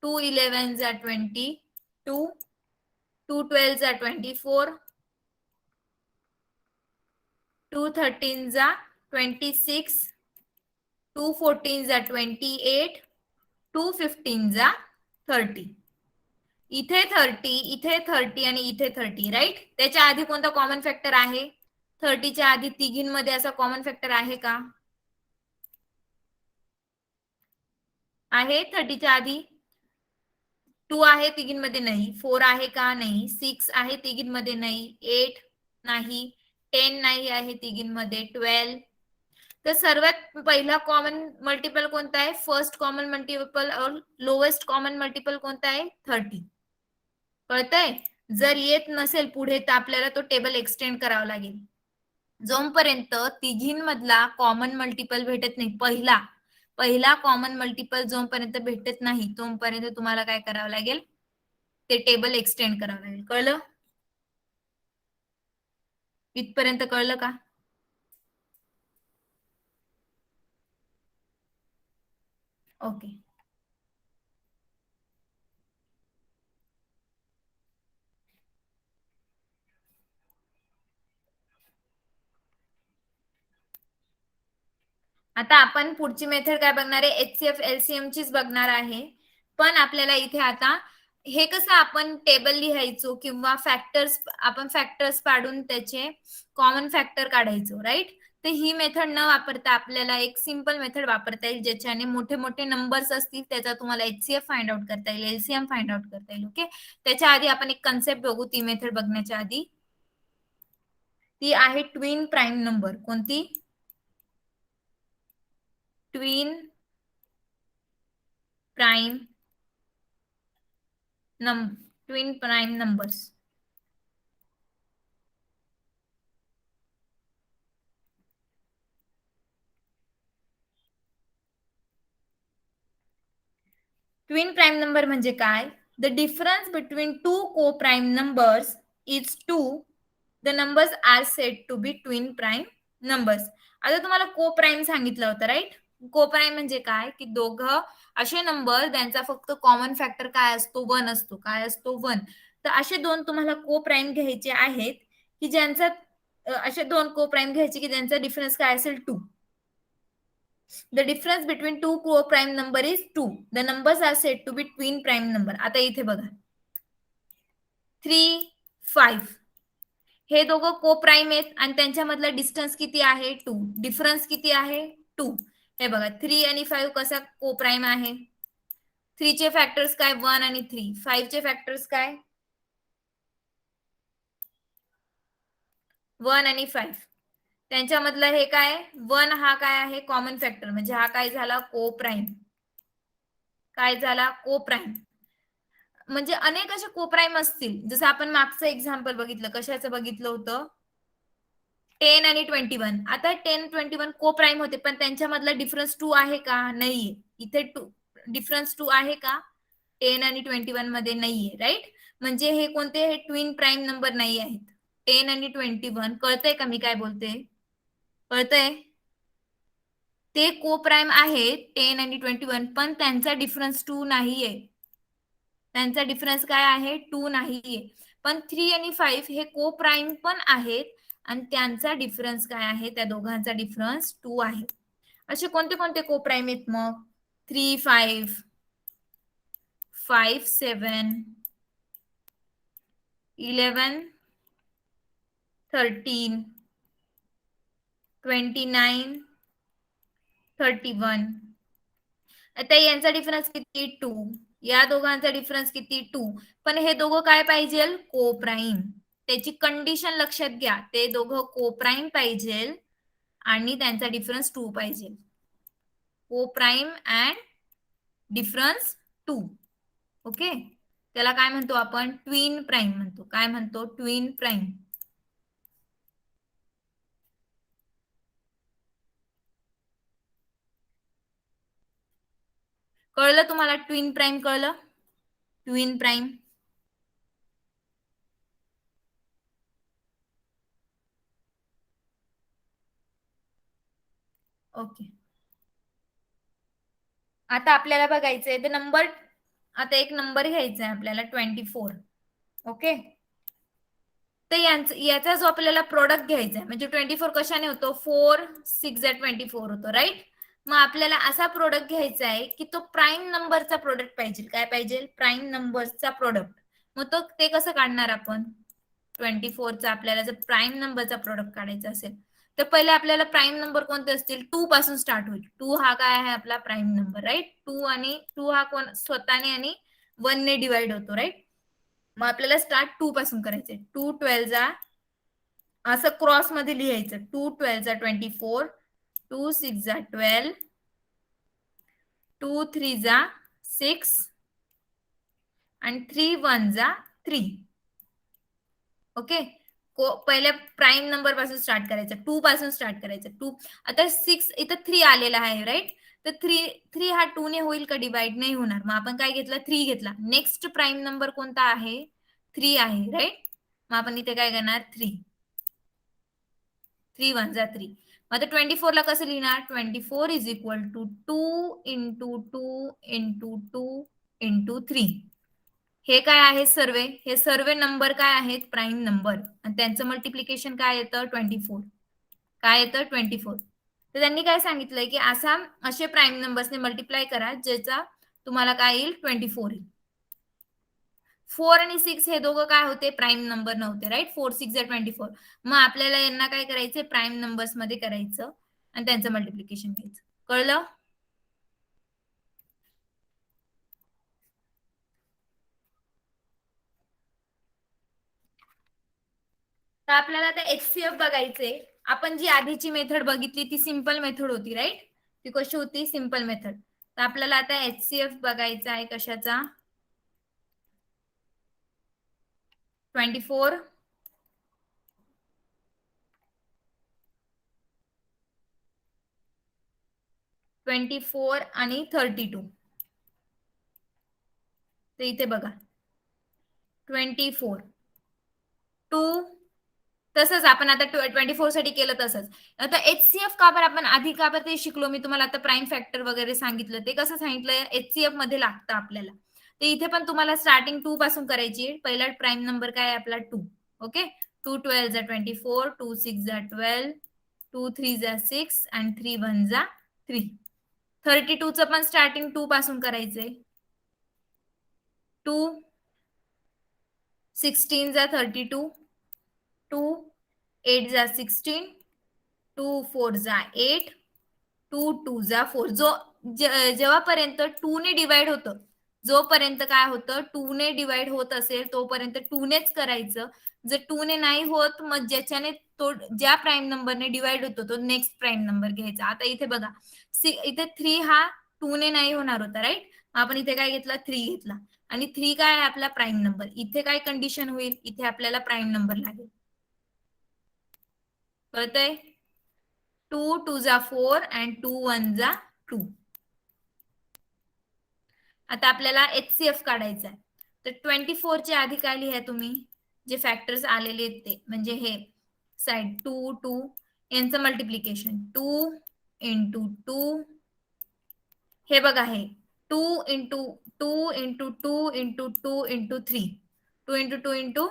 2 11 जा 22, 2 12 जा 24, 2 13 जा 26, 2 14 जा 28, 2 15 जा 30. इथे 30, इथे 30 आणि इथे 30, राईट. त्याच्या आधी कोणता कॉमन फॅक्टर आहे? 30च्या आधी तिघींमध्ये असा कॉमन फॅक्टर आहे का? आहे 30च्या आधी? 2 आहे तिघींमध्ये नाही. 4 आहे का? नाही. 6 आहे तिघींमध्ये नाही. 8 नाही. 10 नाही आहे तिघींमध्ये. 12. तर सर्वात पहिला कॉमन मल्टिपल कोणता आहे? फर्स्ट कॉमन मल्टिपल और लोएस्ट कॉमन मल्टिपल कोणता आहे? 30. कळतंय? जर येत नसेल पुढे तर आपल्याला तो टेबल एक्सटेंड करावा लागेल. जोपर्यंत तिघींमधला कॉमन मल्टिपल भेटत नाही, पहिला कॉमन मल्टिपल जोपर्यंत भेटत नाही तोपर्यंत तुम्हाला काय करावं लागेल? ते टेबल एक्सटेंड करावं लागेल. कळलं? इथपर्यंत कळलं का? ओके. आता आपण पुढची मेथड काय बघणार आहे? एचसीएफ एलसीएम चीच बघणार आहे. पण आपल्याला इथे आता हे कसं आपण टेबल लिहायचो किंवा फॅक्टर्स पाडून त्याचे कॉमन फॅक्टर काढायचो, राईट. तर ही मेथड न वापरता आपल्याला एक सिंपल मेथड वापरता येईल ज्याच्याने मोठे मोठे नंबर्स असतील त्याचा तुम्हाला एचसीएफ फाइंड आउट करता येईल, एलसीएम फाइंड आउट करता येईल. ओके. त्याच्या आधी आपण एक कन्सेप्ट बघू ती मेथड बघण्याच्या आधी. ती आहे ट्विन प्राइम नंबर. कोणती? Twin prime numbers. Twin prime number म्हणजे काय? The difference between two co prime numbers is 2. The numbers are said to be twin prime numbers. आता तुम्हाला को प्राइम सांगितलं होतं, राईट. को प्राइम म्हणजे काय? की दोघं असे नंबर त्यांचा फक्त कॉमन फॅक्टर काय असतो? 1 असतो. काय असतो? 1. तर असे दोन तुम्हाला को प्राइम घ्यायचे आहेत की ज्यांचा असे दोन को प्राइम घ्यायचे की ज्यांचा डिफरन्स काय असेल? 2. The difference between two co-prime number is 2. The numbers are said to be twin prime number. आता इथे बघा 3, 5 हे दोघं को प्राइम आहेत आणि त्यांच्यामधला डिस्टन्स किती आहे? 2. डिफरन्स किती आहे? 2. हे बघा 3 आणि 5 कसा को प्राइम आहे? 3 चे फॅक्टर्स काय? 1 आणि 3. 5 चे फॅक्टर्स काय? 1 आणि 5. त्यांच्यामधलं हे काय? 1 हा काय आहे? Common factor. म्हणजे हा काय झाला? को प्राइम. काय झाला? को प्राइम. म्हणजे अनेक असे कोप्राइम असतील. जसं आपण मागचं एक्झाम्पल बघितलं. कशाचं बघितलं होतं? 10 आणि 21. आता 10, 21 कोप्राइम होते पण त्यांच्यामधला डिफरन्स 2 आहे का? नाहीये. इथे डिफरन्स 2 आहे का? 10 आणि 21 मध्ये नाहीये, राईट. म्हणजे हे कोणते? हे ट्विन प्राइम नंबर नाही आहेत. 10 आणि 21. कळतंय का मी काय बोलते? कळतंय? ते कोप्राइम आहेत 10 आणि 21 पण त्यांचा डिफरन्स 2 नाहीये. त्यांचा डिफरन्स काय आहे? 2 नाहीये. पण 3 आणि 5 हे को प्राइम पण आहेत आणि त्यांचा डिफरन्स काय आहे? त्या दोघांचा डिफरन्स 2 आहे. असे कोणते कोणते को प्राइम आहेत मग? 3 5, 5 7, 11 13, 29 31. आता यांचा डिफरन्स किती? 2. या दोघांचा डिफरन्स किती? 2. पण हे दोघं काय पाहिजे? को प्राइम. त्याची कंडिशन लक्षात घ्या. ते दोघं को प्राइम पाहिजे आणि त्यांचा डिफरन्स 2 पाहिजे. को प्राइम अँड डिफरन्स 2. ओके. त्याला काय म्हणतो आपण? ट्विन प्राइम म्हणतो. काय म्हणतो? Twin prime. कळलं तुम्हाला? ट्विन प्राइम कळलं? Twin prime. ओके. आता आपल्याला बघायचंय ते नंबर. आता एक नंबर घ्यायचा आहे आपल्याला 24. ओके. तर याचा जो आपल्याला प्रोडक्ट घ्यायचा आहे म्हणजे 24 कशाने होतो 4 6 24 होतो राईट. मग आपल्याला असा प्रोडक्ट घ्यायचा आहे की तो प्राईम नंबरचा प्रोडक्ट पाहिजे. काय पाहिजे? प्राईम नंबरचा प्रोडक्ट. मग तो ते कसं काढणार आपण? 24चा आपल्याला जर प्राईम नंबरचा प्रोडक्ट काढायचा असेल तर पहिले आपल्याला प्राईम नंबर कोणते असतील? 2 पासून स्टार्ट होईल. 2 हा काय आहे आपला प्राईम नंबर राईट. 2 आणि 2 हा कोण स्वतःने आणि 1 ने डिवाइड होतो राईट. मग आपल्याला स्टार्ट 2 पासून करायचंय. 2 12 जा असं क्रॉस मध्ये लिहायचं. 2 12 जा 24, 2 6 जा 12, 2 3 जा 6 आणि 3 1 जा 3. ओके. पहिल्या प्राईम नंबर पासून स्टार्ट करायचं. 2 पासून स्टार्ट करायचं. 2 आता 6 इथं 3 आलेला आहे राईट. तर 3 हा 2 ने होईल का डिवाइड? नाही होणार. मग आपण काय घेतला? 3 घेतला. नेक्स्ट प्राईम नंबर कोणता आहे? 3 आहे राईट. मग आपण इथे काय करणार? 3. 3 1 जा 3. मग आता 24 ला कसं लिहिणार? 24 is equal to 2 into 2 into 2 into 3. हे काय आहे? सर्वे. हे सर्वे नंबर काय आहेत? Prime number. आणि त्यांचं मल्टिप्लिकेशन काय येतं? 24. काय येतं? 24. तर त्यांनी काय सांगितलंय की असे प्राईम नंबर्सने मल्टिप्लाय करा ज्याचा तुम्हाला काय येईल? 24 येईल. 4 आणि 6 हे दोघं काय होते? प्राईम नंबर नव्हते राईट. 4 6 जा 24. मग आपल्याला यांना काय करायचं? प्राईम नंबर्स मध्ये करायचं आणि त्यांचं मल्टिप्लिकेशन घ्यायचं. कळलं? तर आपल्याला आता HCF बघायचे. आपण जी आधीची मेथड बघितली ती सिंपल मेथड होती राईट. ती कशी होती? Simple method. तर आपल्याला आता HCF बघायचा आहे कशाचा? 24 24 आणि 32. तर इथे बघा 24 2 तसंच आपण आता 24 साठी केलं तसंच. आता HCF का बरं आपण आधी का बरं ते शिकलो? मी तुम्हाला आता प्राईम फॅक्टर वगैरे सांगितलं. ते कसं सांगितलंय? HCF मध्ये लागतं आपल्याला. तर इथे पण तुम्हाला स्टार्टिंग 2 पासून करायची. पहिला प्राईम नंबर काय आहे आपला? 2. ओके. 2 12 जा 24, 2 6 जा 12, 2 3 जा 6 आणि 3 1 जा 3. 32 चं पण स्टार्टिंग 2 पासून करायचंय. 2 16 जा 32, 2 8 जा 16, 2 4 जा 8, 2 2 जा 4. जेव्हापर्यंत 2 ने डिवाइड होतं, जोपर्यंत काय होतं 2 ने डिवाइड होत असेल तोपर्यंत 2 नेच करायचं. जर 2 ने नाही होत मग ज्याच्याने तो ज्या प्राईम नंबरने डिवाइड होतो तो नेक्स्ट प्राईम नंबर घ्यायचा. आता इथे बघा इथे 3 हा 2 ने नाही होणार होता राईट. आपण इथे काय घेतला? 3 घेतला आणि 3 काय आहे आपला प्राईम नंबर. इथे काय कंडिशन होईल? इथे आपल्याला प्राईम नंबर लागेल. कळतंय? 2 2 जा 4 आणि 2 1 जा 2. आता आपल्याला HCF काढायचा आहे. तर 24 च्या आधी काय लिहा तुम्ही? जे फॅक्टर्स आलेले आहेत ते म्हणजे हे साइड 2 2 यांचं मल्टिप्लिकेशन 2 इंटू 2. हे बघा हे 2 into 2 into 2 into 2 into 3. 2 into 2 into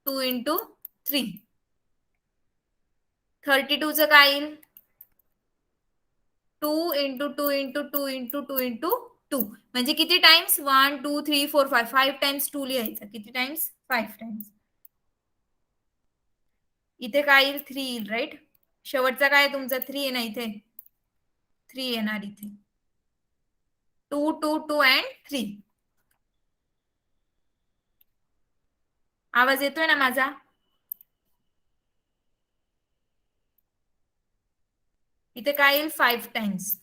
2 into 3. 32 चं काय येईल? 2 इंटू 2 इंटू 2 इंटू 2 इंटू 2. म्हणजे किती टाइम्स? 1 2 3 4 5. 5 टाइम्स 2 लिहायचं. किती टाइम्स? 5 टाइम्स. इथे काय येईल? 3 येईल राईट. शेवटचा काय तुमचा? 3 आहे ना इथे. 3 येणार इथे. 2 2 2 अँड 3. आवाज येतोय ना माझा? इथे काय येईल? 5 टाइम्स.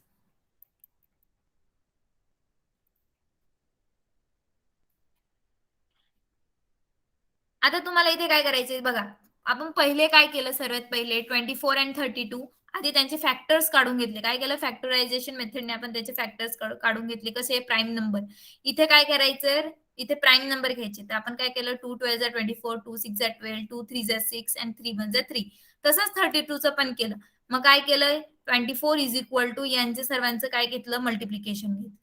आता तुम्हाला इथे काय करायचंय बघा. आपण पहिले काय केलं? सर्वात पहिले 24 आणि 32 आधी त्यांचे फॅक्टर्स काढून घेतले. काय केलं? फॅक्टरायझेशन मेथडने आपण त्याचे फॅक्टर्स काढून घेतले. कसे? Prime number. इथे काय करायचं? इथे प्राईम नंबर घ्यायचे. तर आपण काय केलं? 2 12 जा 24, 2 6 जा 12, 2 3 जा 6 आणि 3 1 जा 3. तसंच 32 चं पण केलं. मग काय केलं? 24 इज इक्वल टू यांचे सर्वांचं काय घेतलं? मल्टिप्लिकेशन घेतलं.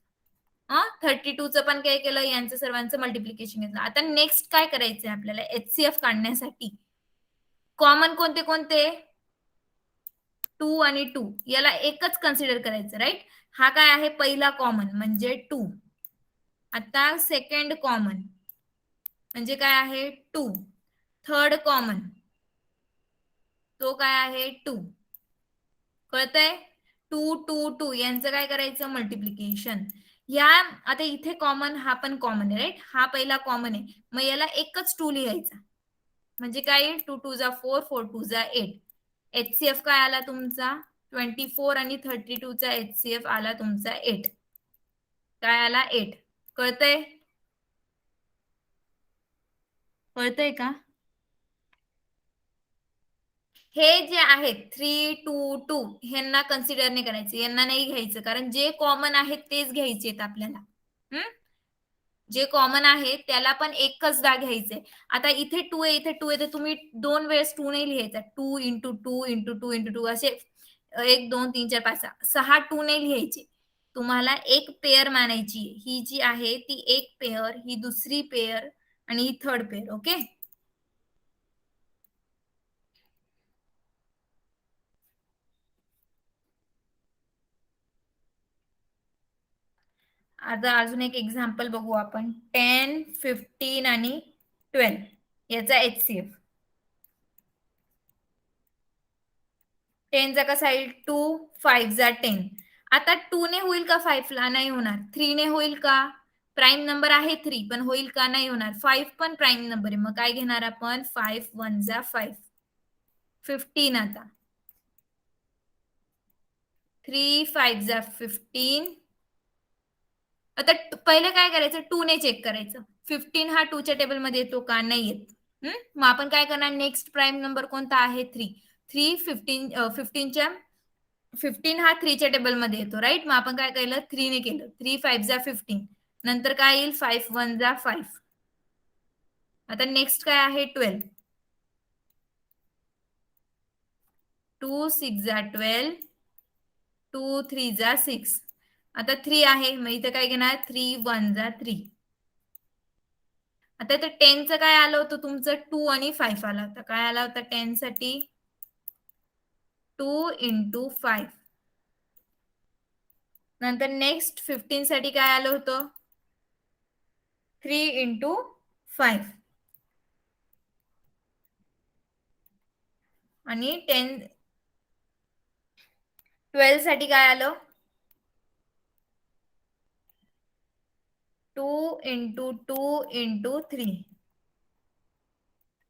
32 चं पण काय केलं? यांचं सर्वांचं मल्टिप्लिकेशन घेतलं. आता नेक्स्ट काय करायचंय आपल्याला? HCF काढण्यासाठी कॉमन कोणते कोणते? 2 आणि 2 याला एकच कन्सिडर करायचं, राईट? हा काय आहे? पहिला कॉमन म्हणजे 2. आता सेकंड कॉमन म्हणजे काय आहे? 2. थर्ड कॉमन तो काय आहे? 2. कळतंय? 2 2 2 यांचं काय करायचं? मल्टिप्लिकेशन. या आता इथे कॉमन, हा पण कॉमन आहे, राईट? हा पहिला कॉमन आहे, मग याला एकच 2 लिहायचा. म्हणजे काय? 2 2 जा 4 4 2 जा 8. HCF काय आला तुमचा? 24 आणि 32 चा HCF आला तुमचा 8. काय आला? 8. कळतंय? कळतंय का? हे जे आहेत 3 2 2 ह्यांना कन्सिडर नाही करायचं, यांना नाही घ्यायचं, कारण जे कॉमन आहेत तेच घ्यायचे आहेत आपल्याला. जे कॉमन आहे त्याला पण एकचदा घ्यायचंय. आता इथे 2 आहे, इथे 2 आहे, तर तुम्ही 2 वेळेस 2 नाही लिहायचा. 2 इंटू 2 इंटू 2 इंटू 2 असे 1 2 3 4 5 6 2 नाही लिहायचे. तुम्हाला एक पेअर मानायची. ही जी आहे ती एक पेअर, ही दुसरी पेअर आणि ही थर्ड पेअर. ओके. आता अजून एक एक्झाम्पल बघू आपण. 10 15 आणि 12 याचा HCF. 10 चा कसा येईल? 2 5 जा 10. आता 2 ने होईल का 5 ला? नाही होणार. 3 ने होईल का? प्राईम नंबर आहे 3, पण होईल का? नाही होणार. 5 पण प्राईम नंबर आहे, मग काय घेणार आपण? 5 1 जा 5. 15 आता 3 5 जा 15. आता पहिले काय करायचं? 2 ने चेक करायचं. 15 हा 2 च्या टेबलमध्ये येतो का? नाही येत. मग आपण काय करणार? नेक्स्ट प्राईम नंबर कोणता आहे? 3. 3 15 15च्या 15 हा 3 च्या टेबलमध्ये येतो, राईट? मग आपण काय केलं? 3 ने केलं. 3 5 जा 15. नंतर काय येईल? 5 1 जा 5. आता नेक्स्ट काय आहे? 12. 2 6 जा 12. 2 3 जा 6. आता 3 आहे, मग इथे काय घेणार? 3 1 जा 3. आता इथे 10 चं काय आलं होतं तुमचं? 2 आणि 5 आला होता. काय आला होता 10 साठी? 2 इंटू 5. नंतर नेक्स्ट 15 साठी काय आलं होतं? 3 इंटू 5. आणि 12 साठी काय आलं? 2 इंटू 2 इंटू 3.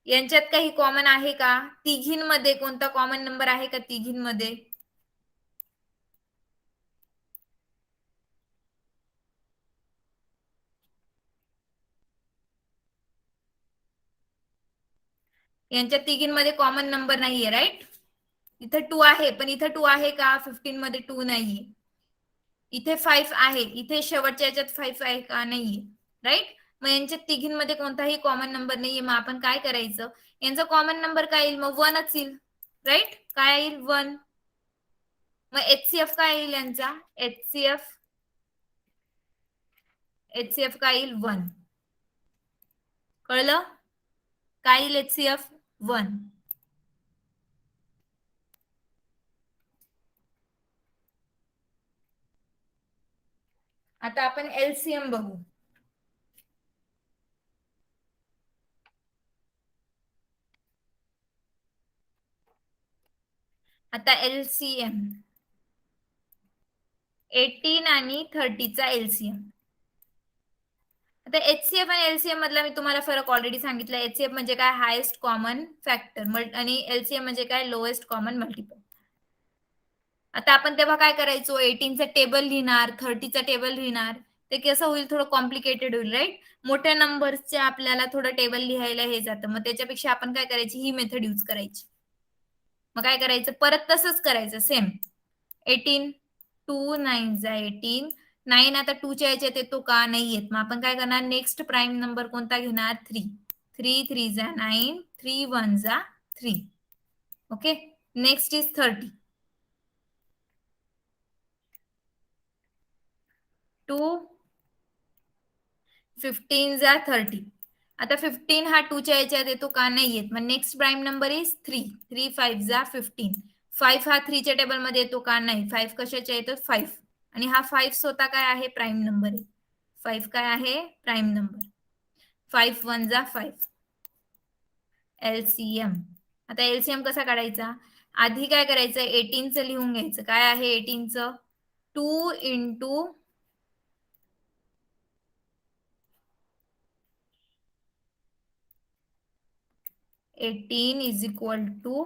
यांच्यात काही कॉमन आहे का? तिघींमध्ये कोणता कॉमन नंबर आहे का तिघींमध्ये? यांच्या तिघींमध्ये कॉमन नंबर नाहीये, राईट? इथे 2 आहे, पण इथे 2 आहे का? 15 मध्ये 2 नाहीये. इथे 5 आहे, इथे शेवटच्या याच्यात 5 आहे का? नाहीये, राईट? मग यांच्या तिघींमध्ये कोणताही कॉमन नंबर नाहीये, मग आपण काय करायचं? यांचा कॉमन नंबर काय येईल? मग 1च येईल, राईट? काय येईल? 1. मग HCF काय येईल यांचा? HCF काय येईल? 1. कळलं? काय येईल HCF? 1. आता आपण LCM बघू. आता LCM 18 आणि 30 चा LCM. आता HCF आणि LCM मधला मी तुम्हाला फरक ऑलरेडी सांगितला. HCF म्हणजे काय? हायेस्ट कॉमन फॅक्टर आणि LCM म्हणजे काय? Lowest common multiple. आता आपण तेव्हा काय करायचो? 18 चा टेबल लिहिणार, 30 चा टेबल लिहिणार. ते कसं होईल? थोडं कॉम्प्लिकेटेड होईल, राईट? मोठ्या नंबर्सचे आपल्याला थोडं टेबल लिहायला हे जातं, मग त्याच्यापेक्षा आपण काय करायची? ही मेथड यूज करायची. मग काय करायचं? परत तसंच करायचं, सेम. 18 2 9 जा 18. 9 आता 2 च्या याच्यात येतो का? नाही येत. मग आपण काय करणार? नेक्स्ट प्राईम नंबर कोणता घेणार? 3. 3 3 जा 9. 3 1 जा 3. ओके. Next is 30. 2 15 जा 30. आता 15 हा 2च्या याच्यात येतो का नाही येत. मग नेक्स्ट प्राईम नंबर इज 3. 3 5 जा 15. 5 हा 3च्या टेबलमध्ये येतो का नाही. 5 कशाच्या येतो 5. आणि हा 5 स्वतः काय आहे प्राईम नंबर आहे. 5 काय आहे प्राईम नंबर. 5 1 जा 5. एलसीएम. आता एलसीएम कसा काढायचा. आधी काय करायचं 18चं लिहून घ्यायचं. काय आहे 18चं 2 into 18 is equal to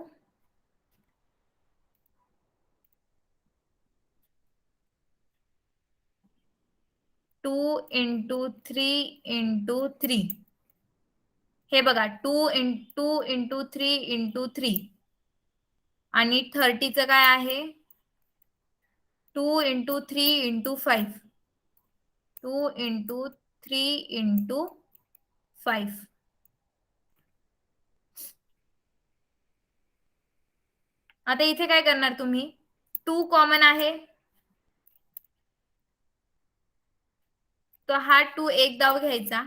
2 into 3 into 3. हे बघा 2 इंटू 3 इंटू 3 आणि 30चं काय आहे 2 इंटू 3 इंटू 5. 2 into 3 into 5. आता इथे काय करणार तुम्ही 2 कॉमन आहे तर हा 2 एकदा घ्यायचा.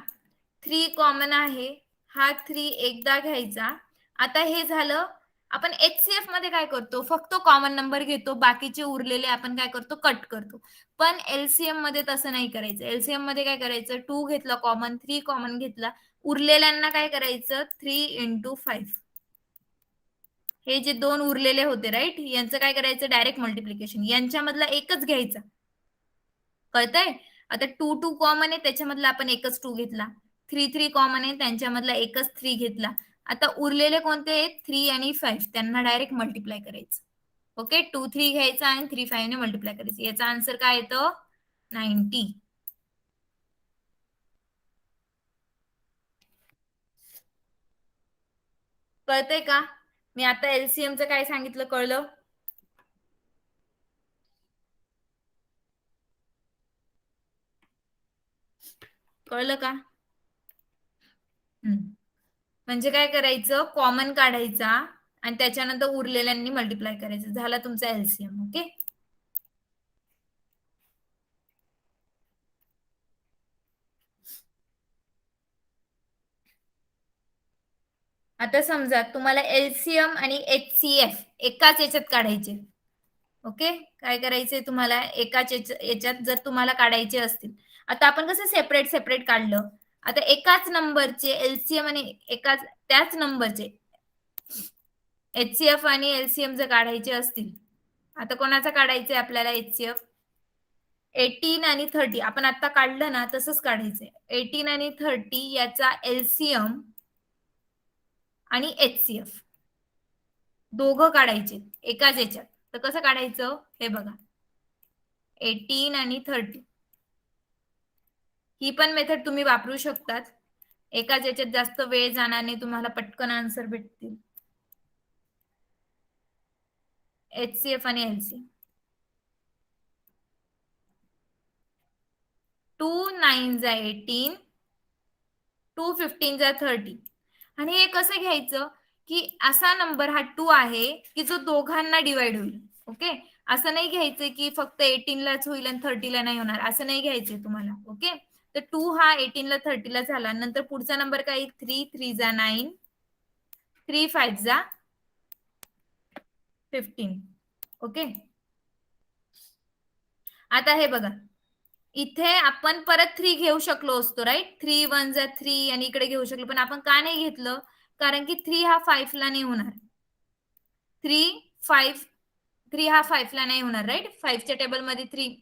3 कॉमन आहे हा 3 एकदा घ्यायचा. आता हे झालं. आपण एचसीएफ मध्ये काय करतो फक्त कॉमन नंबर घेतो बाकीचे उरलेले आपण काय करतो कट करतो. पण एलसीएम मध्ये तसं नाही करायचं. एलसीएम मध्ये काय करायचं 2 घेतला कॉमन 3 कॉमन घेतला उरलेल्यांना काय करायचं 3 इंटू 5. हे जे दोन उरलेले होते राईट यांचं काय करायचं डायरेक्ट मल्टिप्लिकेशन. यांच्यामधला एकच घ्यायचा. कळतंय. आता 2 2 कॉमन आहे त्याच्यामधला आपण एकच 2 घेतला. 3 3 कॉमन आहे त्यांच्यामधला एकच 3 घेतला. आता उरलेले कोणते आहेत 3 आणि 5 त्यांना डायरेक्ट मल्टिप्लाय करायचं. ओके 2 3 घ्यायचा आणि 3 5 ने मल्टिप्लाय करायचं. याचा आन्सर काय येतं 90. कळतंय का. मी आता एलसीएमचं काय सांगितलं कळलं. कळलं का. म्हणजे काय करायचं कॉमन काढायचा आणि त्याच्यानंतर उरलेल्यांनी मल्टिप्लाय करायचं. झाला तुमचा एलसीएम. ओके आता समजा तुम्हाला एलसीएम आणि एचसीएफ एकाच याच्यात काढायचे. ओके काय करायचे तुम्हाला एकाच याच्यात जर तुम्हाला काढायचे असतील. आता आपण कसं सेपरेट सेपरेट काढलं. आता एकाच नंबरचे एलसीएम आणि एकाच त्याच नंबरचे एचसीएफ आणि एलसीएम जर काढायचे असतील. आता कोणाचा काढायचे आपल्याला एचसीएफ 18 आणि 30 आपण आता काढलं ना तसंच काढायचंय. 18 आणि 30 याचा एलसीएम आणि एचसीएफ दोघं काढायचे एकाच याच्यात. तर कसं काढायचं हे बघा 18 आणि 30. ही पण मेथड तुम्ही वापरू शकतात. एकाच याच्यात जास्त वेळ जाणार नाही तुम्हाला पटकन आन्सर भेटतील. एचसीएफ आणि एलसीएम 2 9 जा 18 2 15 जा 30. आणि हे कसं घ्यायचं की असा नंबर हा 2 आहे की जो दोघांना डिवाइड होईल. ओके असं नाही घ्यायचं की फक्त 18 लाच होईल आणि 30 ला नाही होणार असं नाही घ्यायचंय तुम्हाला. ओके तर 2 हा 18 ला 30 ला झाला. नंतर पुढचा नंबर काय 3 3 जा 9 3 5 जा 15. ओके आता हे बघा इथे आपण परत 3 घेऊ शकलो असतो राईट. 3 1 जा 3 आणि इकडे घेऊ शकलो पण आपण का नाही घेतलं कारण की 3 हा 5 ला नाही होणार. 3 5 3 हा 5 ला नाही होणार राईट. 5च्या टेबल मध्ये 3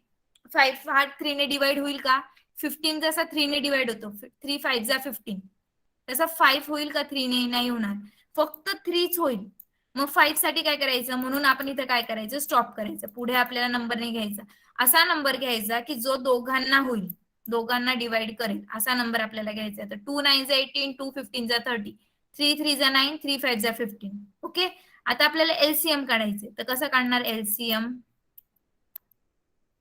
5 हा 3 ने डिवाइड होईल का. 15 जसा 3 ने डिवाइड होतो 3 5 जा 15 तसा 5 होईल का 3 ने नाही होणार. फक्त 3च होईल. मग 5 साठी काय करायचं म्हणून आपण इथे काय करायचं स्टॉप करायचं. पुढे आपल्याला नंबर नाही घ्यायचा. असा नंबर घ्यायचा की जो दोघांना होईल दोघांना डिवाइड करेल असा नंबर आपल्याला घ्यायचा. तर 2 9 जा 18 2 15 जा 30 3 3 जा 9 3 5 जा 15. ओके आता आपल्याला एलसीएम काढायचे. तर कसं काढणार LCM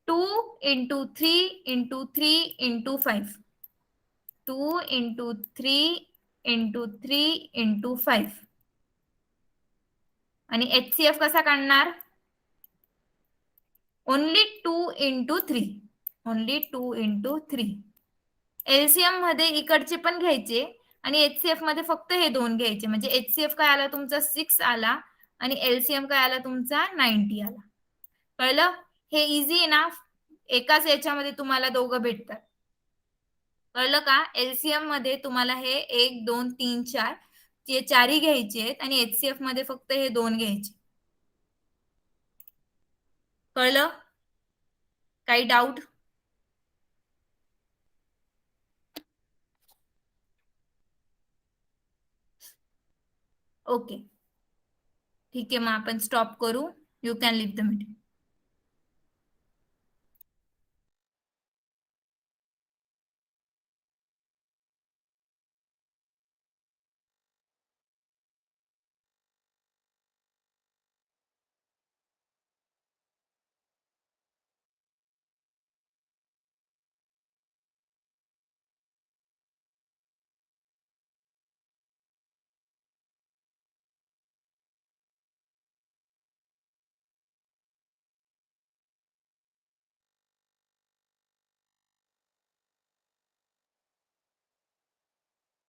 2 into 3 into 3 into 5. 2 into 3 into 3 into 5. आणि एचसीएफ कसा काढणार only 2 into 3. Only 2 into 3. LCM मध्ये इकडचे पण घ्यायचे आणि एचसीएफ मध्ये फक्त हे दोन घ्यायचे. म्हणजे एचसीएफ काय आला तुमचा 6 आला आणि एलसीएम काय आला तुमचा 90 आला. कळलं? हे इझी आहे ना, एकाच याच्यामध्ये तुम्हाला दोघं भेटतात. कळलं का? एलसीएम मध्ये तुम्हाला हे 1 2 3 4 हे चारही घ्यायचे आहेत आणि एचसीएफ मध्ये फक्त हे दोन घ्यायचे. कळलं? काही डाऊट? ओके, ठीक आहे, मग आपण स्टॉप करू. You can leave the meeting.